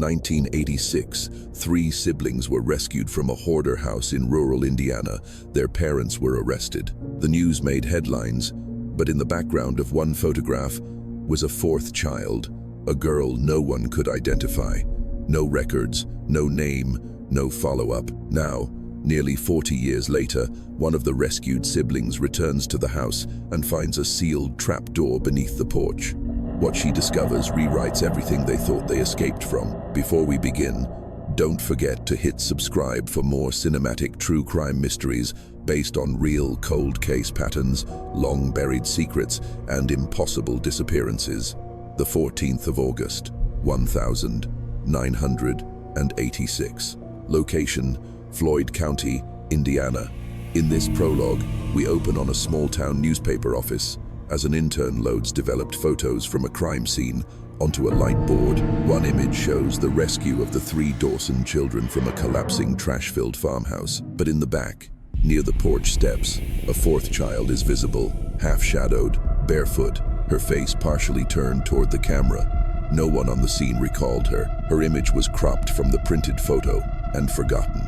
1986, three siblings were rescued from a hoarder house in rural Indiana. Their parents were arrested. The news made headlines, but in the background of one photograph was a fourth child, a girl no one could identify. No records, no name, no follow-up. Now, nearly 40 years later, one of the rescued siblings returns to the house and finds a sealed trapdoor beneath the porch. What she discovers rewrites everything they thought they escaped from. Before we begin, don't forget to hit subscribe for more cinematic true crime mysteries based on real cold case patterns, long-buried secrets, and impossible disappearances. The 14th of August, 1986. Location, Floyd County, Indiana. In this prologue, we open on a small-town newspaper office as an intern loads developed photos from a crime scene onto a light board. One image shows the rescue of the three Dawson children from a collapsing trash-filled farmhouse. But in the back, near the porch steps, a fourth child is visible, half-shadowed, barefoot, her face partially turned toward the camera. No one on the scene recalled her. Her image was cropped from the printed photo and forgotten.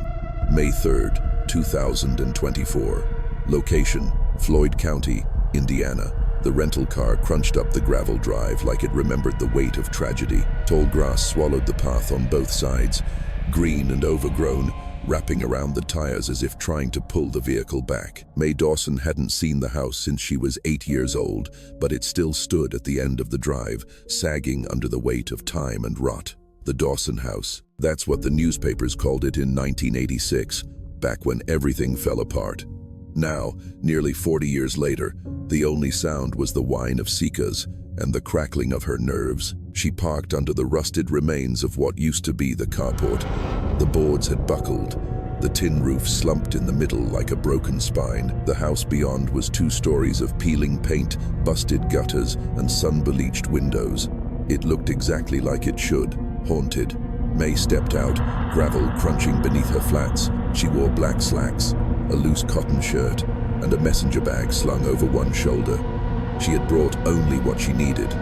May 3rd, 2024. Location, Floyd County, Indiana. The rental car crunched up the gravel drive like it remembered the weight of tragedy. Tall grass swallowed the path on both sides, green and overgrown, wrapping around the tires as if trying to pull the vehicle back. May Dawson hadn't seen the house since she was 8 years old, but it still stood at the end of the drive, sagging under the weight of time and rot. The Dawson house. That's what the newspapers called it in 1986, back when everything fell apart. Now, nearly 40 years later, the only sound was the whine of Sika's and the crackling of her nerves. She parked under the rusted remains of what used to be the carport. The boards had buckled. The tin roof slumped in the middle like a broken spine. The house beyond was 2 stories of peeling paint, busted gutters, and sun-bleached windows. It looked exactly like it should, haunted. May stepped out, gravel crunching beneath her flats. She wore black slacks, a loose cotton shirt, and a messenger bag slung over one shoulder. She had brought only what she needed: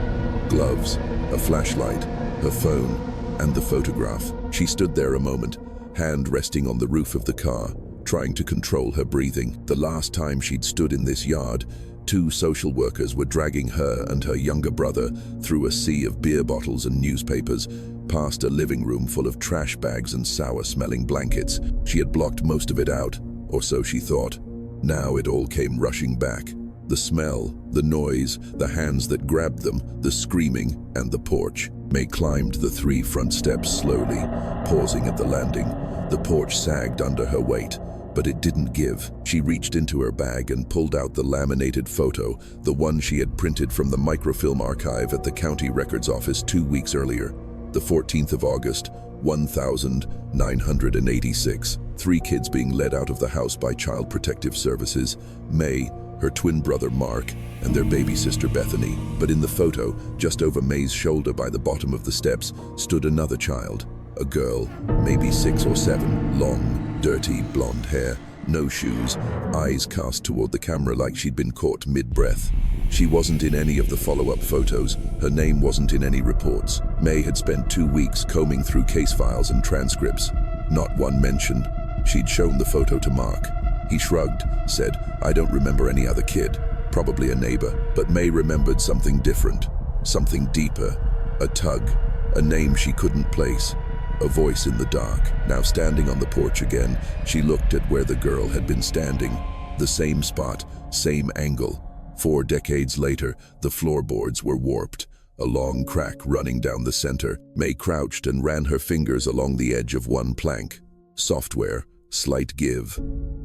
gloves, a flashlight, her phone, and the photograph. She stood there a moment, hand resting on the roof of the car, trying to control her breathing. The last time she'd stood in this yard, 2 social workers were dragging her and her younger brother through a sea of beer bottles and newspapers, past a living room full of trash bags and sour-smelling blankets. She had blocked most of it out, or so she thought. Now it all came rushing back. The smell, the noise, the hands that grabbed them, the screaming, and the porch. May climbed the 3 front steps slowly, pausing at the landing. The porch sagged under her weight, but it didn't give. She reached into her bag and pulled out the laminated photo, the one she had printed from the microfilm archive at the county records office 2 weeks earlier. The 14th of August, 1986. 3 kids being led out of the house by Child Protective Services. May, her twin brother Mark, and their baby sister Bethany. But in the photo, just over May's shoulder by the bottom of the steps, stood another child. A girl, maybe 6 or 7, long, dirty, blonde hair, no shoes, eyes cast toward the camera like she'd been caught mid-breath. She wasn't in any of the follow-up photos. Her name wasn't in any reports. May had spent 2 weeks combing through case files and transcripts. Not one mention. She'd shown the photo to Mark. He shrugged, said, "I don't remember any other kid. Probably a neighbor." But May remembered something different, something deeper. A tug, a name she couldn't place, a voice in the dark. Now standing on the porch again, she looked at where the girl had been standing. The same spot, same angle. 4 decades later, the floorboards were warped, a long crack running down the center. May crouched and ran her fingers along the edge of one plank. Software, slight give.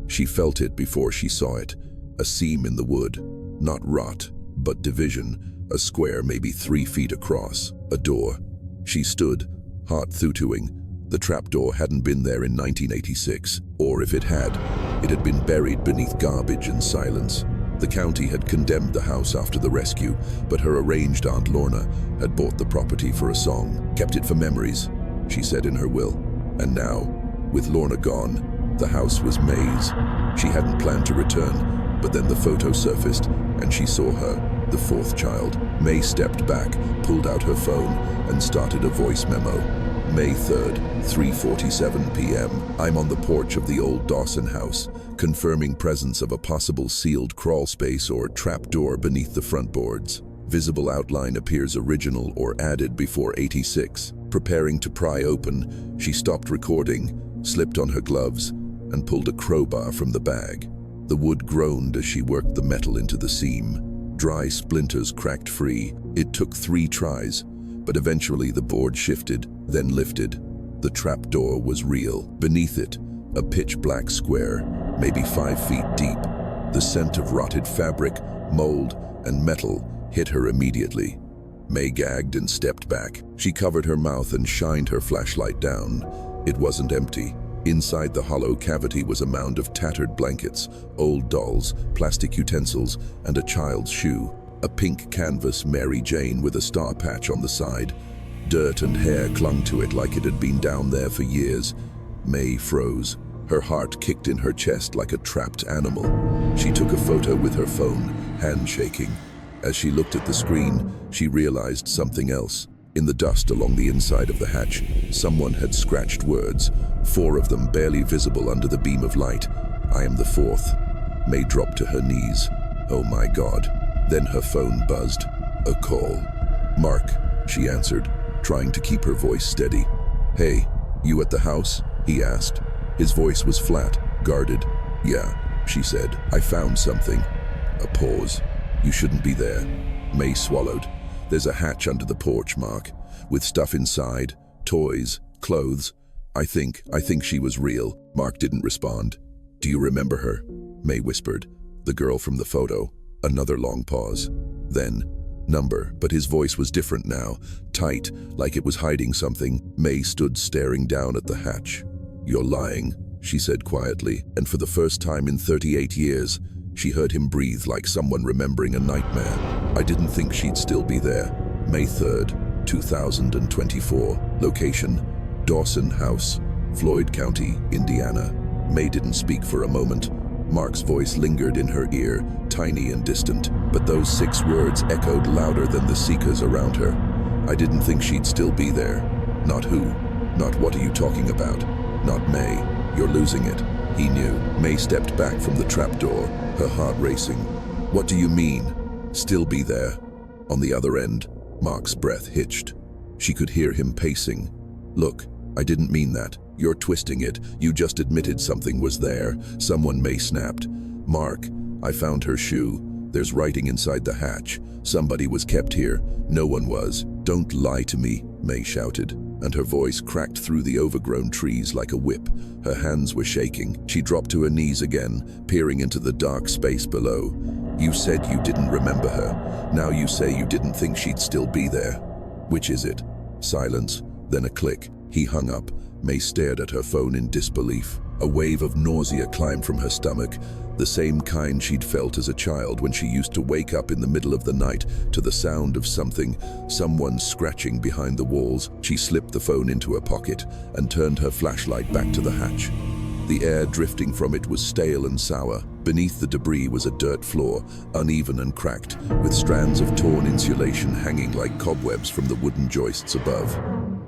She felt it before she saw it. A seam in the wood. Not rot, but division. A square maybe 3 feet across. A door. She stood, heart thutuing. The trapdoor hadn't been there in 1986. Or if it had been buried beneath garbage and silence. The county had condemned the house after the rescue, but her arranged Aunt Lorna had bought the property for a song. Kept it for memories, she said in her will. And now, with Lorna gone, the house was May's. She hadn't planned to return, but then the photo surfaced, and she saw her, the 4th child. May stepped back, pulled out her phone, and started a voice memo. May 3rd, 3:47 p.m. I'm on the porch of the old Dawson house, confirming presence of a possible sealed crawl space or trapdoor beneath the front boards. Visible outline appears original or added before 86. Preparing to pry open, she stopped recording, slipped on her gloves, and pulled a crowbar from the bag. The wood groaned as she worked the metal into the seam. Dry splinters cracked free. It took 3 tries, but eventually the board shifted, then lifted. The trapdoor was real. Beneath it, a pitch-black square, maybe 5 feet deep. The scent of rotted fabric, mold, and metal hit her immediately. May gagged and stepped back. She covered her mouth and shined her flashlight down. It wasn't empty. Inside the hollow cavity was a mound of tattered blankets, old dolls, plastic utensils, and a child's shoe. A pink canvas Mary Jane with a star patch on the side. Dirt and hair clung to it like it had been down there for years. May froze. Her heart kicked in her chest like a trapped animal. She took a photo with her phone, hand shaking. As she looked at the screen, she realized something else. In the dust along the inside of the hatch, someone had scratched words, 4 of them barely visible under the beam of light. "I am the 4th." May dropped to her knees. Oh my God. Then her phone buzzed. A call. "Mark," she answered, trying to keep her voice steady. "Hey, you at the house?" he asked. His voice was flat, guarded. "Yeah," she said. "I found something." A pause. "You shouldn't be there." May swallowed. "There's a hatch under the porch, Mark, with stuff inside, toys, clothes. I think she was real." Mark didn't respond. "Do you remember her?" May whispered. "The girl from the photo." Another long pause. Then, "Number," but his voice was different now, tight, like it was hiding something. May stood staring down at the hatch. "You're lying," she said quietly, and for the first time in 38 years, she heard him breathe like someone remembering a nightmare. "I didn't think she'd still be there." May 3rd, 2024. Location: Dawson House, Floyd County, Indiana. May didn't speak for a moment. Mark's voice lingered in her ear, tiny and distant, but those 6 words echoed louder than the seekers around her. "I didn't think she'd still be there." Not who, not what are you talking about, not May. You're losing it. He knew. May stepped back from the trapdoor, her heart racing. "What do you mean? Still be there?" On the other end, Mark's breath hitched. She could hear him pacing. "Look, I didn't mean that. You're twisting it. You just admitted something was there." Someone May snapped. "Mark, I found her shoe. There's writing inside the hatch. Somebody was kept here. No one was." "Don't lie to me," May shouted, and her voice cracked through the overgrown trees like a whip. Her hands were shaking. She dropped to her knees again, peering into the dark space below. "You said you didn't remember her. Now you say you didn't think she'd still be there. Which is it?" Silence, then a click. He hung up. May stared at her phone in disbelief. A wave of nausea climbed from her stomach, the same kind she'd felt as a child when she used to wake up in the middle of the night to the sound of someone scratching behind the walls. She slipped the phone into her pocket and turned her flashlight back to the hatch. The air drifting from it was stale and sour. Beneath the debris was a dirt floor, uneven and cracked, with strands of torn insulation hanging like cobwebs from the wooden joists above.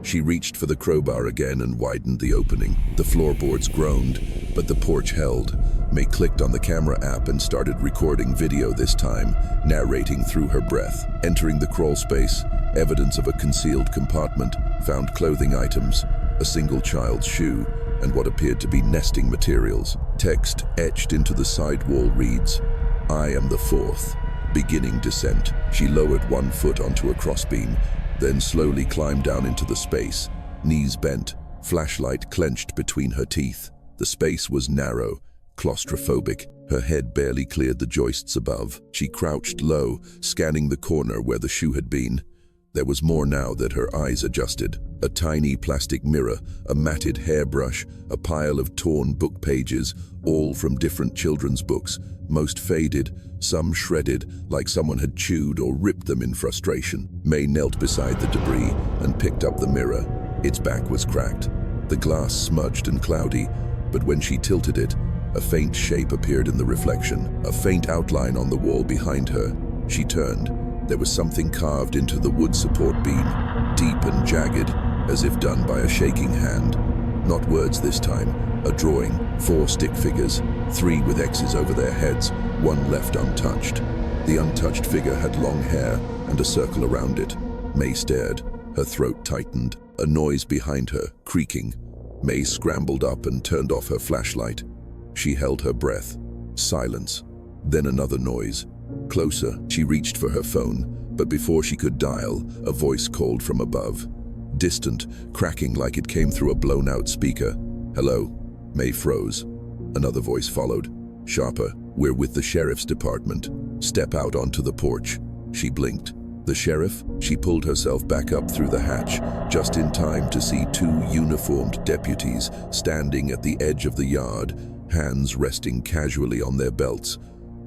She reached for the crowbar again and widened the opening. The floorboards groaned, but the porch held. May clicked on the camera app and started recording video this time, narrating through her breath. Entering the crawl space, evidence of a concealed compartment, found clothing items, a single child's shoe, and what appeared to be nesting materials. Text etched into the side wall reads, "I am the 4th. Beginning descent." She lowered 1 foot onto a crossbeam, then slowly climbed down into the space, knees bent, flashlight clenched between her teeth. The space was narrow, claustrophobic. Her head barely cleared the joists above. She crouched low, scanning the corner where the shoe had been. There was more now that her eyes adjusted. A tiny plastic mirror, a matted hairbrush, a pile of torn book pages, all from different children's books, most faded, some shredded, like someone had chewed or ripped them in frustration. May knelt beside the debris and picked up the mirror. Its back was cracked, the glass smudged and cloudy, but when she tilted it, a faint shape appeared in the reflection, a faint outline on the wall behind her. She turned. There was something carved into the wood support beam, deep and jagged, as if done by a shaking hand. Not words this time, a drawing, 4 stick figures, 3 with X's over their heads, 1 left untouched. The untouched figure had long hair and a circle around it. May stared, her throat tightened, a noise behind her, creaking. May scrambled up and turned off her flashlight. She held her breath. Silence. Then another noise. Closer, she reached for her phone, but before she could dial, a voice called from above. Distant, cracking like it came through a blown-out speaker. "Hello?" May froze. Another voice followed. Sharper. "We're with the sheriff's department. Step out onto the porch." She blinked. The sheriff? She pulled herself back up through the hatch, just in time to see 2 uniformed deputies standing at the edge of the yard, hands resting casually on their belts.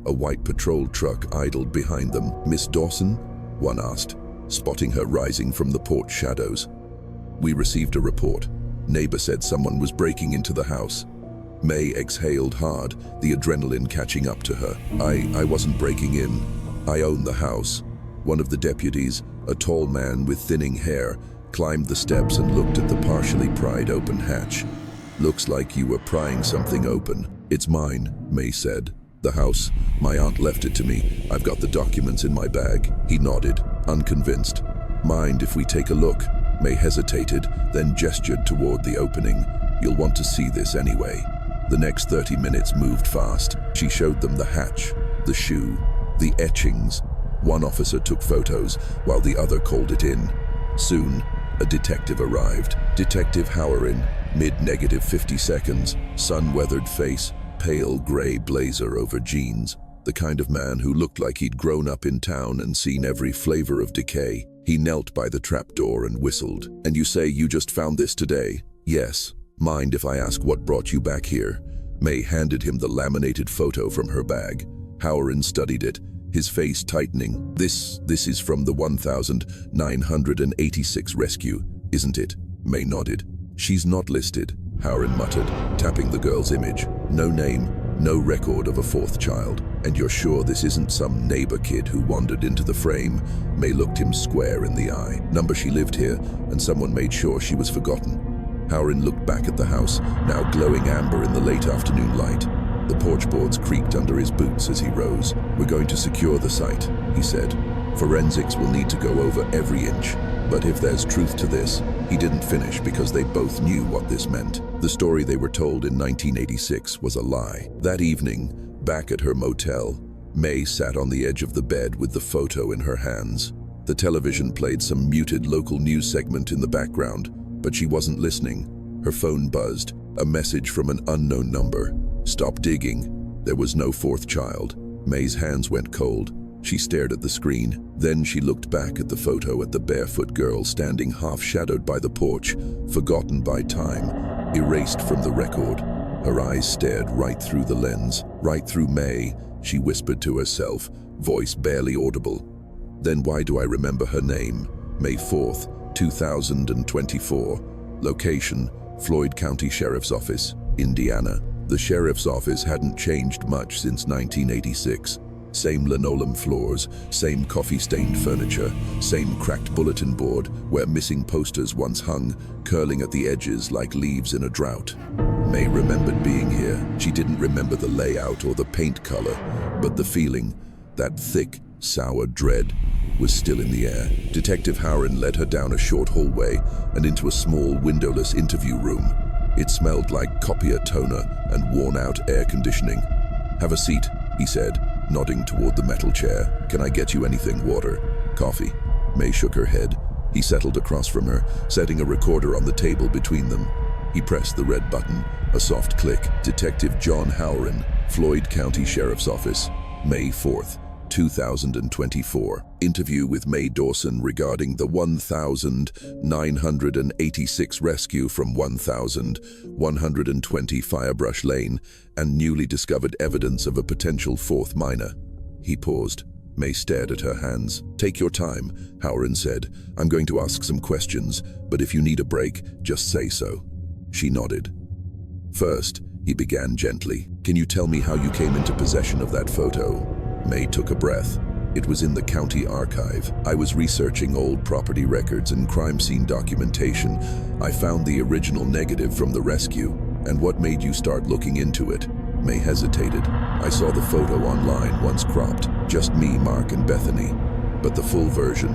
A white patrol truck idled behind them. "Miss Dawson?" one asked, spotting her rising from the porch shadows. "We received a report. Neighbor said someone was breaking into the house." May exhaled hard, the adrenaline catching up to her. I wasn't breaking in. I own the house." One of the deputies, a tall man with thinning hair, climbed the steps and looked at the partially pried open hatch. "Looks like you were prying something open." "It's mine," May said. "The house. My aunt left it to me. I've got the documents in my bag." He nodded, unconvinced. "Mind if we take a look?" May hesitated, then gestured toward the opening. "You'll want to see this anyway." The next 30 minutes moved fast. She showed them the hatch, the shoe, the etchings. One officer took photos, while the other called it in. Soon, a detective arrived. Detective Howard, mid-negative 50 seconds, sun-weathered face, pale gray blazer over jeans. The kind of man who looked like he'd grown up in town and seen every flavor of decay. He knelt by the trapdoor and whistled. "And you say you just found this today?" "Yes. Mind if I ask what brought you back here?" May handed him the laminated photo from her bag. Howard studied it, his face tightening. This is from the 1986 rescue, isn't it?" May nodded. "She's not listed," Howard muttered, tapping the girl's image. "No name, no record of a 4th child. And you're sure this isn't some neighbor kid who wandered into the frame?" May looked him square in the eye. "Number she lived here, and someone made sure she was forgotten." Howard looked back at the house, now glowing amber in the late afternoon light. The porch boards creaked under his boots as he rose. "We're going to secure the site," he said. "Forensics will need to go over every inch. But if there's truth to this," he didn't finish because they both knew what this meant. The story they were told in 1986 was a lie. That evening, back at her motel, May sat on the edge of the bed with the photo in her hands. The television played some muted local news segment in the background, but she wasn't listening. Her phone buzzed, a message from an unknown number. "Stop digging." There was no 4th child. May's hands went cold. She stared at the screen. Then she looked back at the photo at the barefoot girl standing half-shadowed by the porch, forgotten by time, erased from the record. Her eyes stared right through the lens, right through May, she whispered to herself, voice barely audible. "Then why do I remember her name?" May 4th, 2024. Location, Floyd County Sheriff's Office, Indiana. The sheriff's office hadn't changed much since 1986. Same linoleum floors, same coffee-stained furniture, same cracked bulletin board where missing posters once hung, curling at the edges like leaves in a drought. May remembered being here. She didn't remember the layout or the paint color, but the feeling, that thick, sour dread, was still in the air. Detective Howard led her down a short hallway and into a small windowless interview room. It smelled like copier toner and worn-out air conditioning. "Have a seat," he said, nodding toward the metal chair. "Can I get you anything? Water? Coffee?" May shook her head. He settled across from her, setting a recorder on the table between them. He pressed the red button, a soft click. "Detective John Howard, Floyd County Sheriff's Office, May 4th, 2024. Interview with May Dawson regarding the 1986 rescue from 1120 Firebrush Lane and newly discovered evidence of a potential 4th minor." He paused. May stared at her hands. "Take your time," Howard said. "I'm going to ask some questions, but if you need a break, just say so." She nodded. "First," he began gently, "can you tell me how you came into possession of that photo?" May took a breath. It was in the county archive. I was researching old property records and crime scene documentation. I found the original negative from the rescue. And what made you start looking into it? May hesitated. I saw the photo online, once cropped. Just me, Mark, and Bethany. But the full version,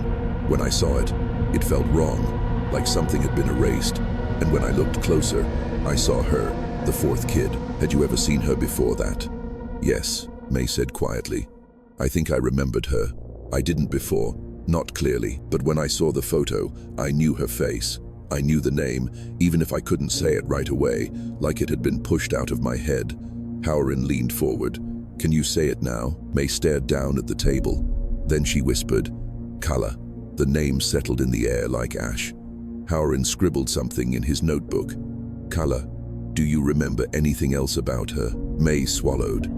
when I saw it, it felt wrong, like something had been erased. And when I looked closer, I saw her, the fourth kid. Had you ever seen her before that? Yes, May said quietly. I think I remembered her. I didn't before, not clearly, but when I saw the photo, I knew her face. I knew the name, even if I couldn't say it right away, like it had been pushed out of my head. Howrin leaned forward. Can you say it now? May stared down at the table. Then she whispered, Kala. The name settled in the air like ash. Howrin scribbled something in his notebook. Kala, do you remember anything else about her? May swallowed.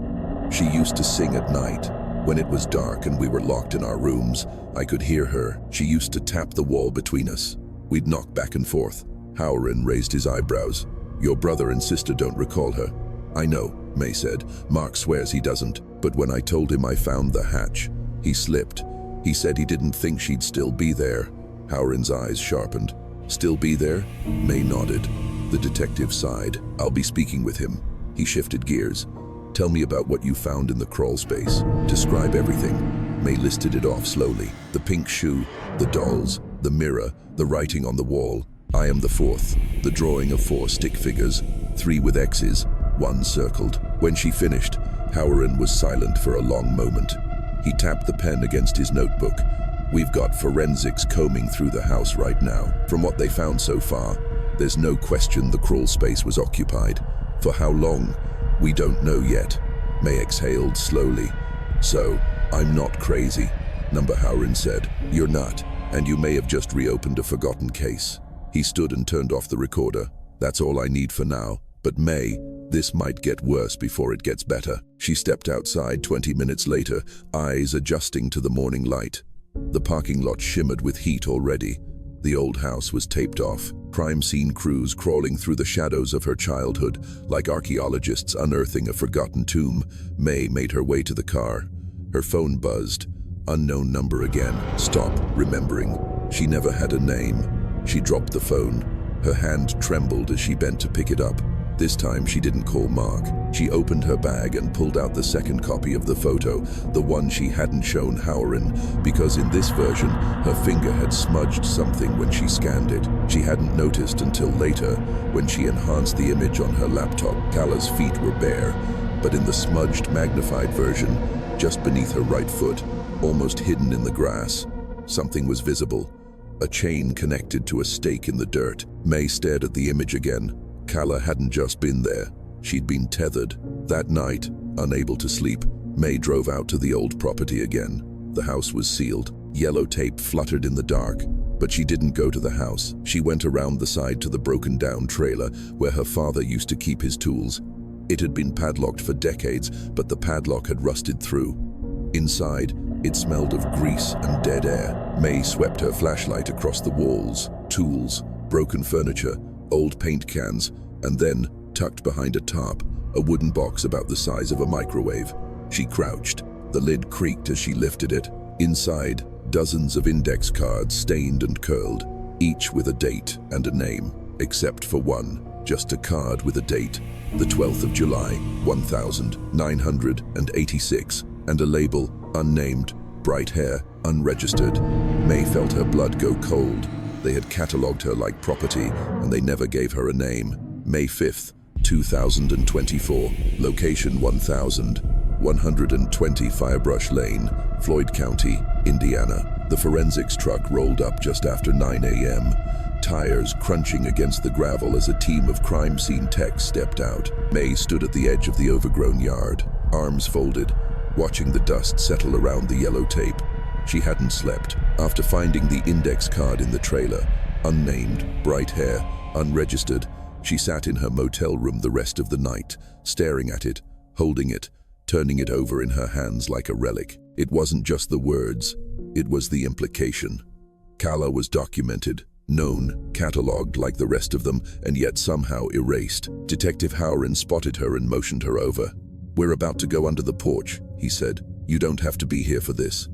She used to sing at night. When it was dark and we were locked in our rooms, I could hear her. She used to tap the wall between us. We'd knock back and forth. Howrin raised his eyebrows. Your brother and sister don't recall her. I know, May said. Mark swears he doesn't. But when I told him I found the hatch, he slipped. He said he didn't think she'd still be there. Howrin's eyes sharpened. Still be there? May nodded. The detective sighed. I'll be speaking with him. He shifted gears. Tell me about what you found in the crawl space. Describe everything. May listed it off slowly. The pink shoe, the dolls, the mirror, the writing on the wall. I am the fourth. The drawing of 4 stick figures, 3 with X's, 1 circled. When she finished, Howrin was silent for a long moment. He tapped the pen against his notebook. We've got forensics combing through the house right now. From what they found so far, there's no question the crawl space was occupied. For how long? We don't know yet. May exhaled slowly. So, I'm not crazy, Number Howrin said. You're not, and you may have just reopened a forgotten case. He stood and turned off the recorder. That's all I need for now. But May, this might get worse before it gets better. She stepped outside 20 minutes later, eyes adjusting to the morning light. The parking lot shimmered with heat already. The old house was taped off, crime scene crews crawling through the shadows of her childhood, like archaeologists unearthing a forgotten tomb. May made her way to the car. Her phone buzzed. Unknown number again. Stop, remembering. She never had a name. She dropped the phone. Her hand trembled as she bent to pick it up. This time she didn't call Mark. She opened her bag and pulled out the second copy of the photo, the one she hadn't shown Howrin, because in this version, her finger had smudged something when she scanned it. She hadn't noticed until later, when she enhanced the image on her laptop. Kala's feet were bare, but in the smudged, magnified version, just beneath her right foot, almost hidden in the grass, something was visible. A chain connected to a stake in the dirt. May stared at the image again. Kala hadn't just been there. She'd been tethered. That night, unable to sleep, May drove out to the old property again. The house was sealed. Yellow tape fluttered in the dark, but she didn't go to the house. She went around the side to the broken-down trailer where her father used to keep his tools. It had been padlocked for decades, but the padlock had rusted through. Inside, it smelled of grease and dead air. May swept her flashlight across the walls, tools, broken furniture, old paint cans, and then, tucked behind a tarp, a wooden box about the size of a microwave. She crouched. The lid creaked as she lifted it. Inside, dozens of index cards stained and curled, each with a date and a name, except for one, just a card with a date, the 12th of July, 1986, and a label, unnamed, bright hair, unregistered. May felt her blood go cold. They had catalogued her like property, and they never gave her a name. May 5th, 2024. Location 1120 Firebrush Lane, Floyd County, Indiana. The forensics truck rolled up just after 9 a.m., tires crunching against the gravel as a team of crime scene techs stepped out. May stood at the edge of the overgrown yard, arms folded, watching the dust settle around the yellow tape. She hadn't slept. After finding the index card in the trailer, unnamed, bright hair, unregistered, she sat in her motel room the rest of the night, staring at it, holding it, turning it over in her hands like a relic. It wasn't just the words, it was the implication. Kala was documented, known, catalogued like the rest of them, and yet somehow erased. Detective Howrin spotted her and motioned her over. "We're about to go under the porch," he said. "You don't have to be here for this."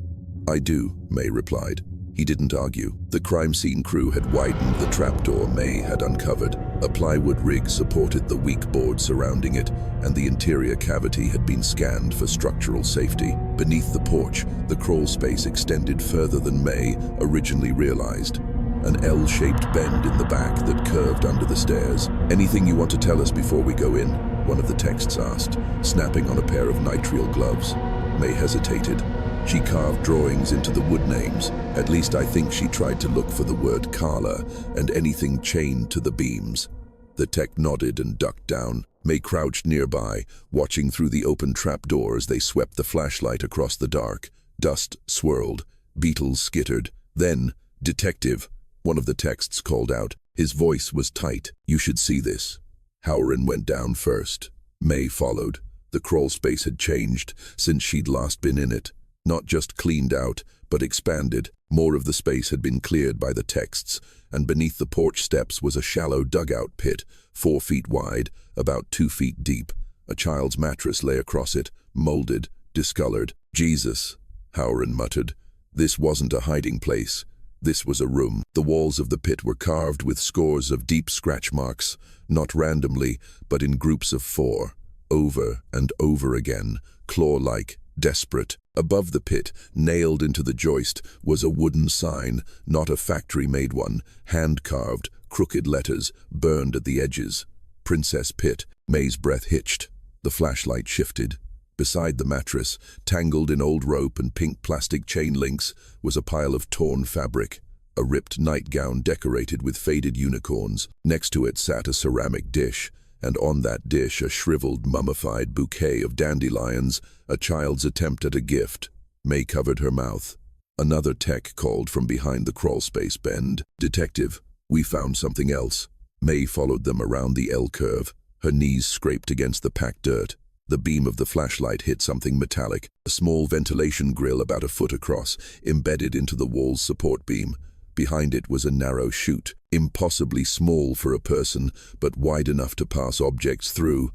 "I do," May replied. He didn't argue. The crime scene crew had widened the trapdoor May had uncovered. A plywood rig supported the weak board surrounding it, and the interior cavity had been scanned for structural safety. Beneath the porch, the crawl space extended further than May originally realized. An L-shaped bend in the back that curved under the stairs. "Anything you want to tell us before we go in?" one of the texts asked, snapping on a pair of nitrile gloves. May hesitated. She carved drawings into the wood names. At least I think she tried to look for the word Carla and anything chained to the beams. The tech nodded and ducked down. May crouched nearby, watching through the open trapdoor as they swept the flashlight across the dark. Dust swirled. Beetles skittered. Then, "Detective," one of the texts called out. His voice was tight. "You should see this." Howren went down first. May followed. The crawl space had changed since she'd last been in it. Not just cleaned out, but expanded. More of the space had been cleared by the texts, and beneath the porch steps was a shallow dugout pit, 4 feet wide, about 2 feet deep. A child's mattress lay across it, molded, discolored. "Jesus," Howren muttered. This wasn't a hiding place. This was a room. The walls of the pit were carved with scores of deep scratch marks, not randomly, but in groups of 4, over and over again, claw-like, desperate. Above the pit, nailed into the joist, was a wooden sign, not a factory-made one, hand-carved, crooked letters, burned at the edges. "Princess Pit." May's breath hitched. The flashlight shifted. Beside the mattress, tangled in old rope and pink plastic chain links, was a pile of torn fabric, a ripped nightgown decorated with faded unicorns. Next to it sat a ceramic dish, and on that dish a shriveled, mummified bouquet of dandelions, a child's attempt at a gift. May covered her mouth. Another tech called from behind the crawlspace bend. "Detective, we found something else." May followed them around the L-curve. Her knees scraped against the packed dirt. The beam of the flashlight hit something metallic, a small ventilation grill about a foot across, embedded into the wall's support beam. Behind it was a narrow chute, impossibly small for a person, but wide enough to pass objects through.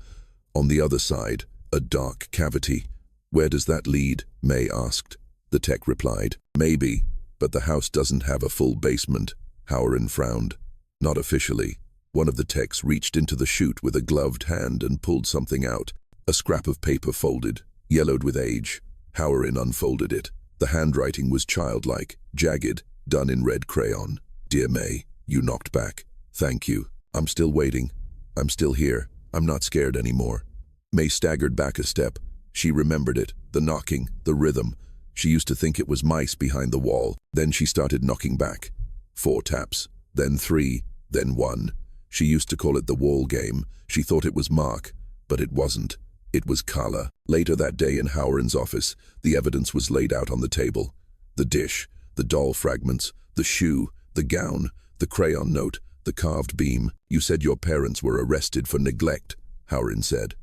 On the other side, a dark cavity. "Where does that lead?" May asked. The tech replied, "Maybe, but the house doesn't have a full basement." Howren frowned. "Not officially." One of the techs reached into the chute with a gloved hand and pulled something out. A scrap of paper folded, yellowed with age. Howren unfolded it. The handwriting was childlike, jagged, done in red crayon. "Dear May, you knocked back. Thank you. I'm still waiting. I'm still here. I'm not scared anymore." May staggered back a step. She remembered it, the knocking, the rhythm. She used to think it was mice behind the wall. Then she started knocking back. 4 taps, then 3, then 1. She used to call it the wall game. She thought it was Mark, but it wasn't. It was Carla. Later that day in Howren's office, the evidence was laid out on the table. The dish, the doll fragments, the shoe, the gown, the crayon note, the carved beam. "You said your parents were arrested for neglect," Howren said.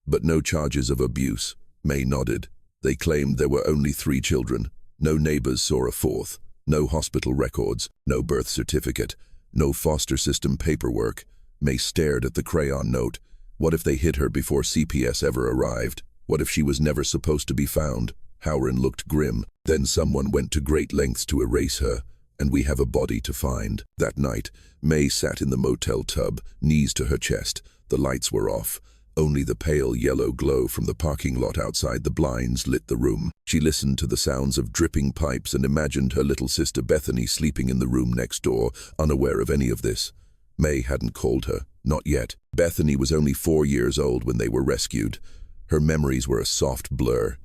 "But no charges of abuse." May nodded. "They claimed there were only 3 children. No neighbors saw a 4th. No hospital records. No birth certificate. No foster system paperwork." May stared at the crayon note. What if they hid her before CPS ever arrived? What if she was never supposed to be found? Howren looked grim. "Then someone went to great lengths to erase her, and we have a body to find." That night, May sat in the motel tub, knees to her chest. The lights were off. Only the pale yellow glow from the parking lot outside the blinds lit the room. She listened to the sounds of dripping pipes and imagined her little sister Bethany sleeping in the room next door, unaware of any of this. May hadn't called her. Not yet. Bethany was only 4 years old when they were rescued. Her memories were a soft blur.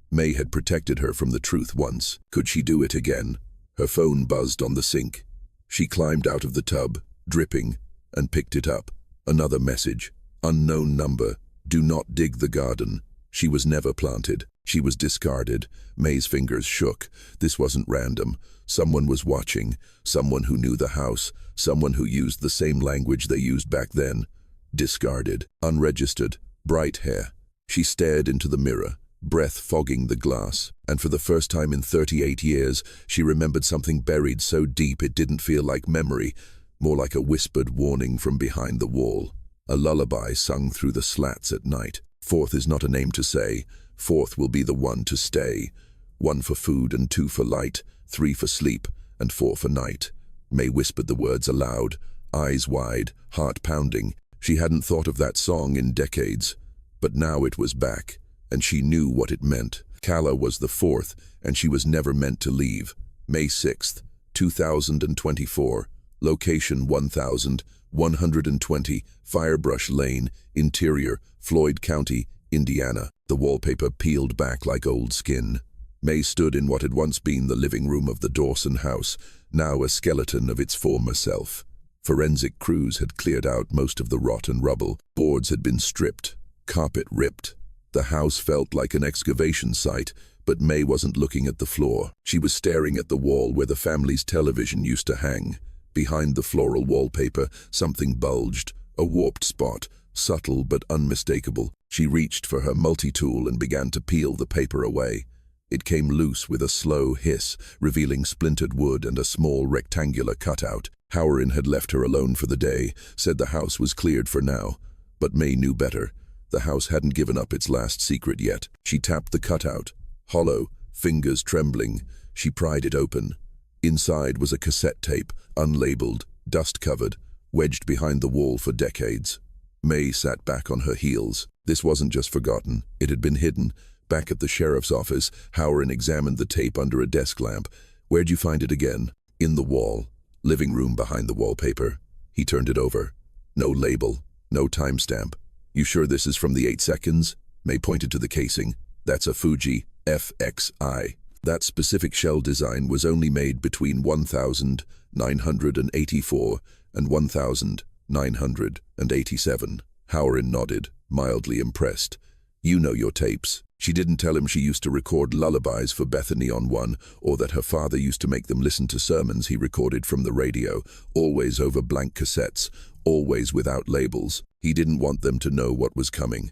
May had protected her from the truth once. Could she do it again? Her phone buzzed on the sink. She climbed out of the tub, dripping, and picked it up. Another message. Unknown number. "Do not dig the garden." She was never planted. She was discarded. May's fingers shook. This wasn't random. Someone was watching. Someone who knew the house. Someone who used the same language they used back then. Discarded. Unregistered. Bright hair. She stared into the mirror, breath fogging the glass. And for the first time in 38 years, she remembered something buried so deep it didn't feel like memory, more like a whispered warning from behind the wall. A lullaby sung through the slats at night. "Fourth is not a name to say. Fourth will be the one to stay." 1 for food and 2 for light, 3 for sleep and 4 for night. May whispered the words aloud, eyes wide, heart pounding. She hadn't thought of that song in decades, but now it was back, and she knew what it meant. Kala was the 4th, and she was never meant to leave. May 6th, 2024. Location 1120 Firebrush Lane, Interior, Floyd County, Indiana. The wallpaper peeled back like old skin. May stood in what had once been the living room of the Dawson house, now a skeleton of its former self. Forensic crews had cleared out most of the rot and rubble. Boards had been stripped, carpet ripped. The house felt like an excavation site, but May wasn't looking at the floor. She was staring at the wall where the family's television used to hang. Behind the floral wallpaper, something bulged, a warped spot, subtle but unmistakable. She reached for her multi-tool and began to peel the paper away. It came loose with a slow hiss, revealing splintered wood and a small rectangular cutout. Howrin had left her alone for the day, said the house was cleared for now. But May knew better. The house hadn't given up its last secret yet. She tapped the cutout. Hollow, fingers trembling. She pried it open. Inside was a cassette tape, unlabeled, dust-covered, wedged behind the wall for decades. May sat back on her heels. This wasn't just forgotten. It had been hidden. Back at the sheriff's office, Howrin examined the tape under a desk lamp. "Where'd you find it again?" "In the wall. Living room behind the wallpaper." He turned it over. No label, no timestamp. "You sure this is from the 8 seconds?" May pointed to the casing. "That's a Fuji FXI. That specific shell design was only made between 1984 and 1987. Howrin nodded, mildly impressed. "You know your tapes." She didn't tell him she used to record lullabies for Bethany on one, or that her father used to make them listen to sermons he recorded from the radio, always over blank cassettes, always without labels. He didn't want them to know what was coming.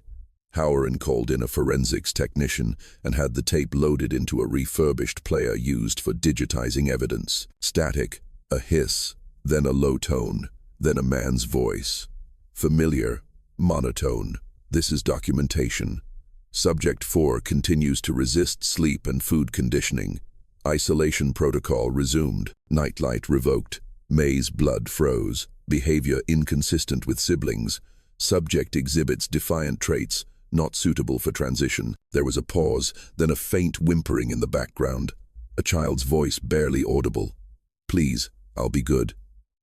Howrin called in a forensics technician and had the tape loaded into a refurbished player used for digitizing evidence. Static, a hiss, then a low tone, then a man's voice. Familiar, monotone. "This is documentation. Subject 4 continues to resist sleep and food conditioning. Isolation protocol resumed. Nightlight revoked. May's blood froze. Behavior inconsistent with siblings. Subject exhibits defiant traits, not suitable for transition." There was a pause, then a faint whimpering in the background. A child's voice barely audible. "Please, I'll be good."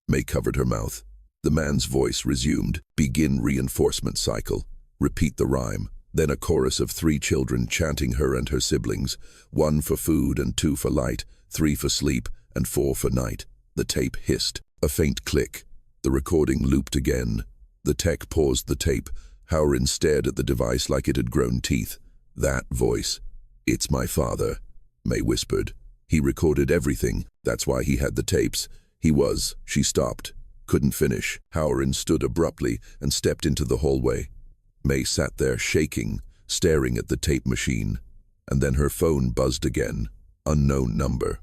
May covered her mouth. The man's voice resumed. "Begin reinforcement cycle. Repeat the rhyme." Then a chorus of 3 children chanting her and her siblings. 1 for food and 2 for light, 3 for sleep and 4 for night. The tape hissed. A faint click. The recording looped again. The tech paused the tape. Howrin stared at the device like it had grown teeth. That voice. "It's my father," May whispered. "He recorded everything. That's why he had the tapes. She stopped. Couldn't finish. Howrin stood abruptly and stepped into the hallway. May sat there shaking, staring at the tape machine. And then her phone buzzed again. Unknown number.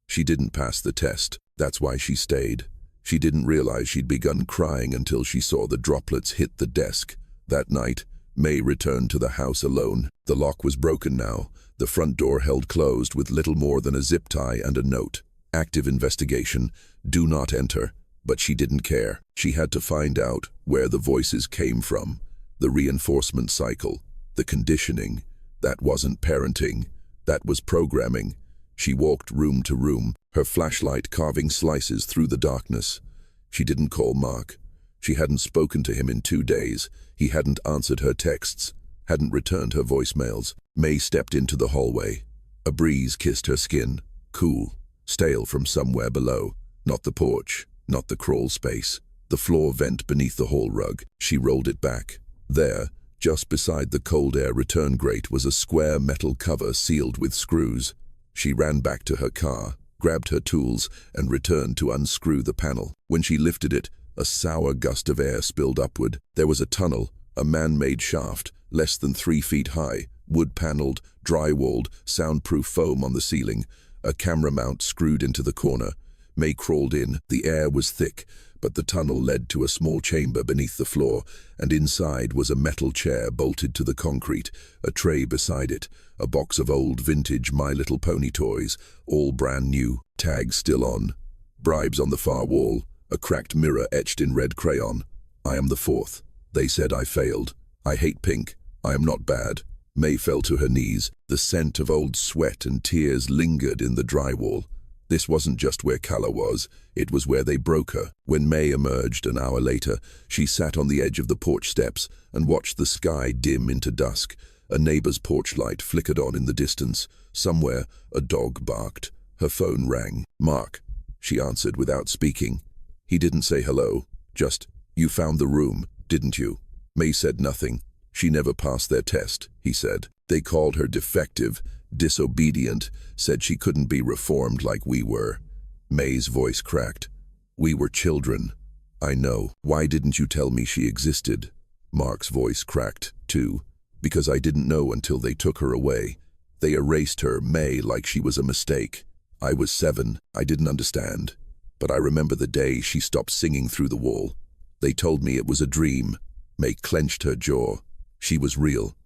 She didn't pass the test. That's why she stayed. She didn't realize she'd begun crying until she saw the droplets hit the desk. That night, May returned to the house alone. The lock was broken now. The front door held closed with little more than a zip tie and a note. "Active investigation. Do not enter." But she didn't care. She had to find out where the voices came from. The reinforcement cycle. The conditioning. That wasn't parenting. That was programming. She walked room to room, her flashlight carving slices through the darkness. She didn't call Mark. She hadn't spoken to him in 2 days. He hadn't answered her texts, hadn't returned her voicemails. May stepped into the hallway. A breeze kissed her skin, cool, stale from somewhere below. Not the porch, not the crawl space. The floor vent beneath the hall rug. She rolled it back. There, just beside the cold air return grate, was a square metal cover sealed with screws. She ran back to her car, grabbed her tools, and returned to unscrew the panel. When she lifted it, a sour gust of air spilled upward. There was a tunnel, a man-made shaft, less than 3 feet high, wood-paneled, dry-walled, soundproof foam on the ceiling, a camera mount screwed into the corner. May crawled in. The air was thick, but the tunnel led to a small chamber beneath the floor, and inside was a metal chair bolted to the concrete, a tray beside it, a box of old vintage My Little Pony toys, all brand new, tags still on. Bribes on the far wall, a cracked mirror etched in red crayon. I am the fourth. They said I failed. I hate pink. I am not bad. May fell to her knees. The scent of old sweat and tears lingered in the drywall. This wasn't just where Kala was, it was where they broke her. When May emerged an hour later, she sat on the edge of the porch steps and watched the sky dim into dusk. A neighbor's porch light flickered on in the distance. Somewhere, a dog barked. Her phone rang. "Mark," she answered without speaking. He didn't say hello, just, "You found the room, didn't you?" May said nothing. "She never passed their test," he said. "They called her defective, disobedient, said she couldn't be reformed like we were." May's voice cracked. "We were children." "I know. Why didn't you tell me she existed?" Mark's voice cracked, too. "Because I didn't know until they took her away. They erased her, May, like she was a mistake. I was 7. I didn't understand. But I remember the day she stopped singing through the wall. They told me it was a dream." May clenched her jaw. "She was real."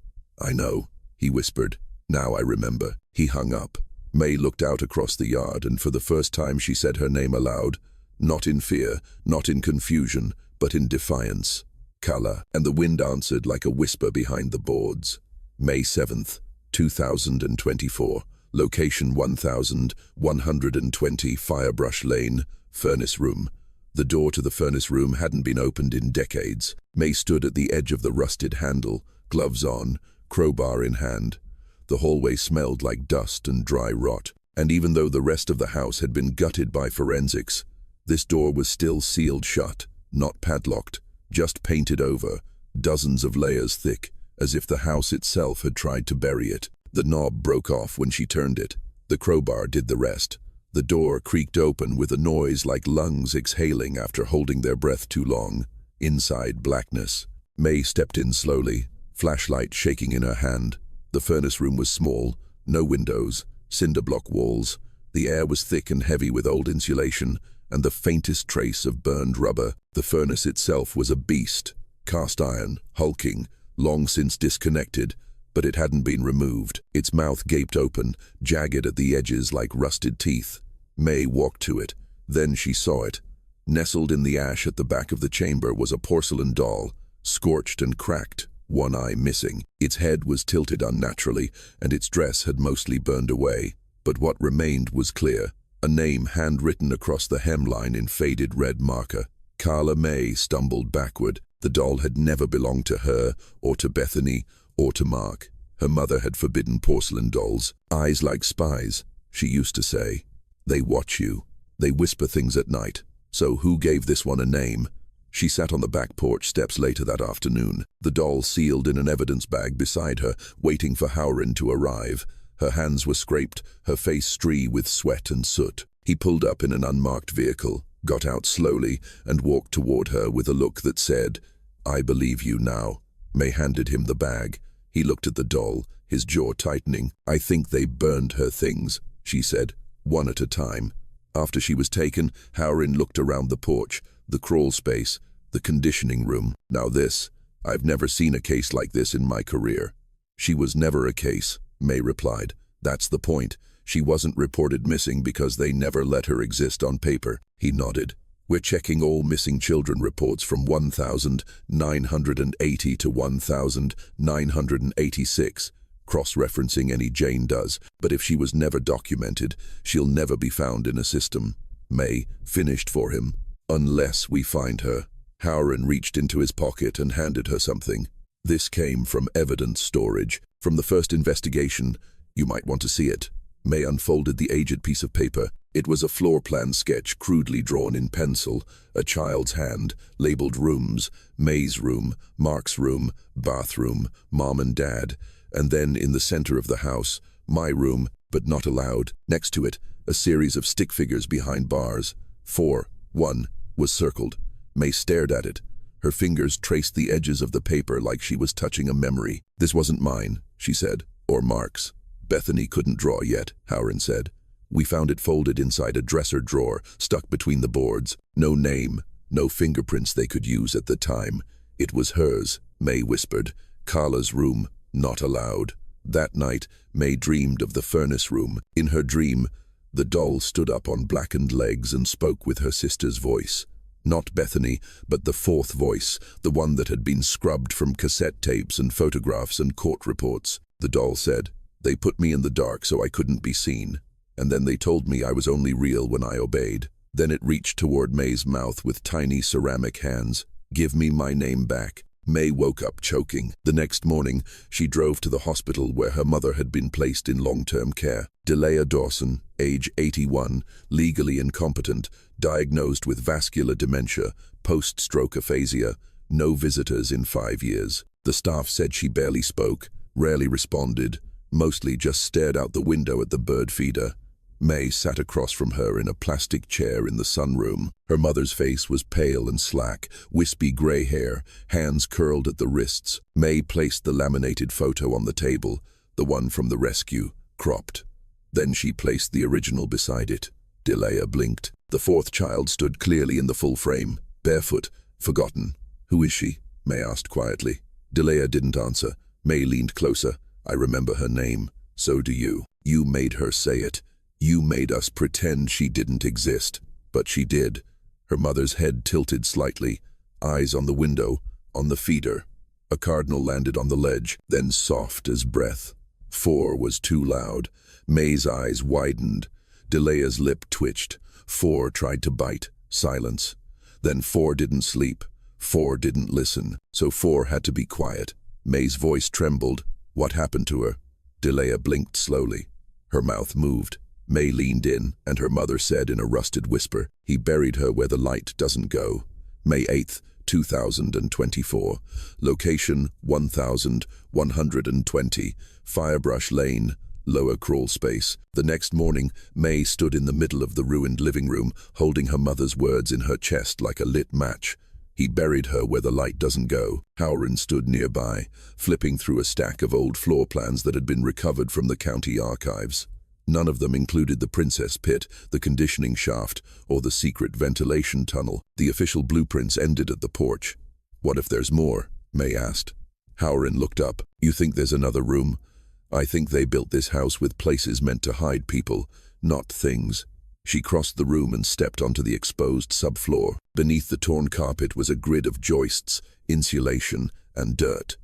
"I know," he whispered. "Now I remember." He hung up. May looked out across the yard, and for the first time she said her name aloud, not in fear, not in confusion, but in defiance. "Kala," and the wind answered like a whisper behind the boards. May 7th, 2024. Location 1120 Firebrush Lane, Furnace Room. The door to the furnace room hadn't been opened in decades. May stood at the edge of the rusted handle, gloves on, crowbar in hand. The hallway smelled like dust and dry rot, and even though the rest of the house had been gutted by forensics, this door was still sealed shut, not padlocked, just painted over, dozens of layers thick, as if the house itself had tried to bury it. The knob broke off when she turned it. The crowbar did the rest. The door creaked open with a noise like lungs exhaling after holding their breath too long. Inside, blackness. May stepped in slowly, flashlight shaking in her hand. The furnace room was small, no windows, cinder block walls. The air was thick and heavy with old insulation, and the faintest trace of burned rubber. The furnace itself was a beast, cast iron, hulking, long since disconnected, but it hadn't been removed. Its mouth gaped open, jagged at the edges like rusted teeth. May walked to it. Then she saw it. Nestled in the ash at the back of the chamber was a porcelain doll, scorched and cracked, one eye missing. Its head was tilted unnaturally, and its dress had mostly burned away. But what remained was clear. A name handwritten across the hemline in faded red marker. Kala May stumbled backward. The doll had never belonged to her, or to Bethany, or to Mark. Her mother had forbidden porcelain dolls. "Eyes like spies," she used to say. "They watch you. They whisper things at night. So who gave this one a name?" She sat on the back porch steps later that afternoon, the doll sealed in an evidence bag beside her, waiting for Howrin to arrive. Her hands were scraped, her face streaked with sweat and soot. He pulled up in an unmarked vehicle, got out slowly, and walked toward her with a look that said, "I believe you now." May handed him the bag. He looked at the doll, his jaw tightening. "I think they burned her things," she said, one at a time. After she was taken, Howrin looked around the porch, the crawl space, the conditioning room. "Now this, I've never seen a case like this in my career." "She was never a case," May replied. "That's the point. She wasn't reported missing because they never let her exist on paper." He nodded. "We're checking all missing children reports from 1,980 to 1,986, cross-referencing any Jane does, but if she was never documented, she'll never be found in a system." May finished for him. "Unless we find her." Howrin reached into his pocket and handed her something. "This came from evidence storage, from the first investigation. You might want to see it." May unfolded the aged piece of paper. It was a floor plan sketch crudely drawn in pencil, a child's hand, labeled rooms, May's room, Mark's room, bathroom, Mom and Dad, and then in the center of the house, my room, but not allowed. Next to it, a series of stick figures behind bars. 4-1 was circled. May stared at it. Her fingers traced the edges of the paper like she was touching a memory. "This wasn't mine," she said, "or Mark's." "Bethany couldn't draw yet," Howrin said. "We found it folded inside a dresser drawer, stuck between the boards. No name, No fingerprints they could use at the time. It was hers, May whispered. Carla's room, not allowed. That night, May dreamed of the furnace room. In her dream, the doll stood up on blackened legs and spoke with her sister's voice. Not Bethany, but the fourth voice, the one that had been scrubbed from cassette tapes and photographs and court reports. The doll said, "They put me in the dark so I couldn't be seen. And then they told me I was only real when I obeyed." Then it reached toward May's mouth with tiny ceramic hands. "Give me my name back." May woke up choking. The next morning, she drove to the hospital where her mother had been placed in long-term care. Delia Dawson, age 81, legally incompetent, diagnosed with vascular dementia, post-stroke aphasia, no visitors in 5 years. The staff said she barely spoke, rarely responded, mostly just stared out the window at the bird feeder. May sat across from her in a plastic chair in the sunroom. Her mother's face was pale and slack, wispy gray hair, hands curled at the wrists. May placed the laminated photo on the table, the one from the rescue, cropped. Then she placed the original beside it. Delia blinked. The fourth child stood clearly in the full frame, barefoot, forgotten. "Who is she?" May asked quietly. Delia didn't answer. May leaned closer. "I remember her name. So do you. You made her say it. You made us pretend she didn't exist." But she did. Her mother's head tilted slightly, eyes on the window, on the feeder. A cardinal landed on the ledge, then soft as breath. 4 was too loud. May's eyes widened. Delia's lip twitched. 4 tried to bite. Silence. Then 4 didn't sleep. 4 didn't listen. So 4 had to be quiet. May's voice trembled. "What happened to her?" Delia blinked slowly. Her mouth moved. May leaned in, and her mother said in a rusted whisper, "He buried her where the light doesn't go." May 8th, 2024. Location 1120, Firebrush Lane, lower crawl space. The next morning, May stood in the middle of the ruined living room, holding her mother's words in her chest like a lit match. "He buried her where the light doesn't go." Howren stood nearby, flipping through a stack of old floor plans that had been recovered from the county archives. None of them included the Princess Pit, the conditioning shaft, or the secret ventilation tunnel. The official blueprints ended at the porch. "What if there's more?" May asked. Howren looked up. "You think there's another room? I think they built this house with places meant to hide people, not things." She crossed the room and stepped onto the exposed subfloor. Beneath the torn carpet was a grid of joists, insulation, and dirt.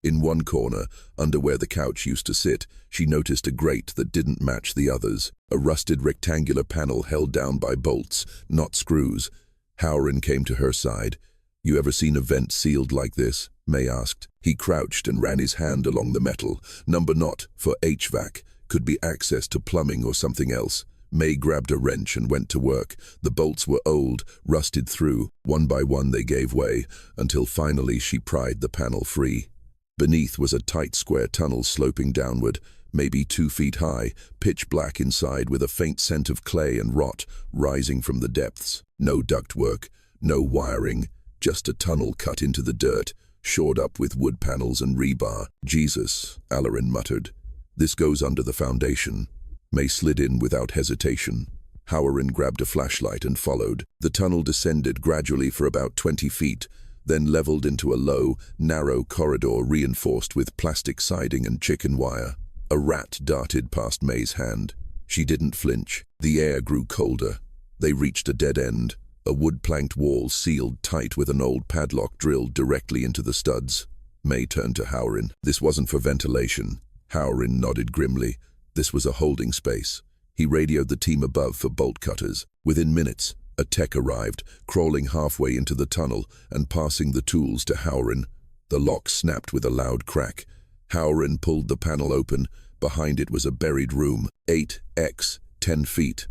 In one corner, under where the couch used to sit, she noticed a grate that didn't match the others. A rusted rectangular panel held down by bolts, not screws. Howren came to her side. "You ever seen a vent sealed like this?" May asked. He crouched and ran his hand along the metal. "Number not for HVAC. Could be access to plumbing or something else." May grabbed a wrench and went to work. The bolts were old, rusted through. One by one they gave way, until finally she pried the panel free. Beneath was a tight square tunnel sloping downward, maybe 2 feet high, pitch black inside with a faint scent of clay and rot rising from the depths. No ductwork, no wiring, just a tunnel cut into the dirt, shored up with wood panels and rebar. "Jesus," Alarin muttered. "This goes under the foundation." May slid in without hesitation. Howren grabbed a flashlight and followed. The tunnel descended gradually for about 20 feet, then leveled into a low, narrow corridor reinforced with plastic siding and chicken wire. A rat darted past May's hand. She didn't flinch. The air grew colder. They reached a dead end, a wood-planked wall sealed tight with an old padlock drilled directly into the studs. May turned to Howren. "This wasn't for ventilation." Howren nodded grimly. "This was a holding space." He radioed the team above for bolt cutters. Within minutes, a tech arrived, crawling halfway into the tunnel and passing the tools to Howren. The lock snapped with a loud crack. Howren pulled the panel open. Behind it was a buried room, 8x 10 feet.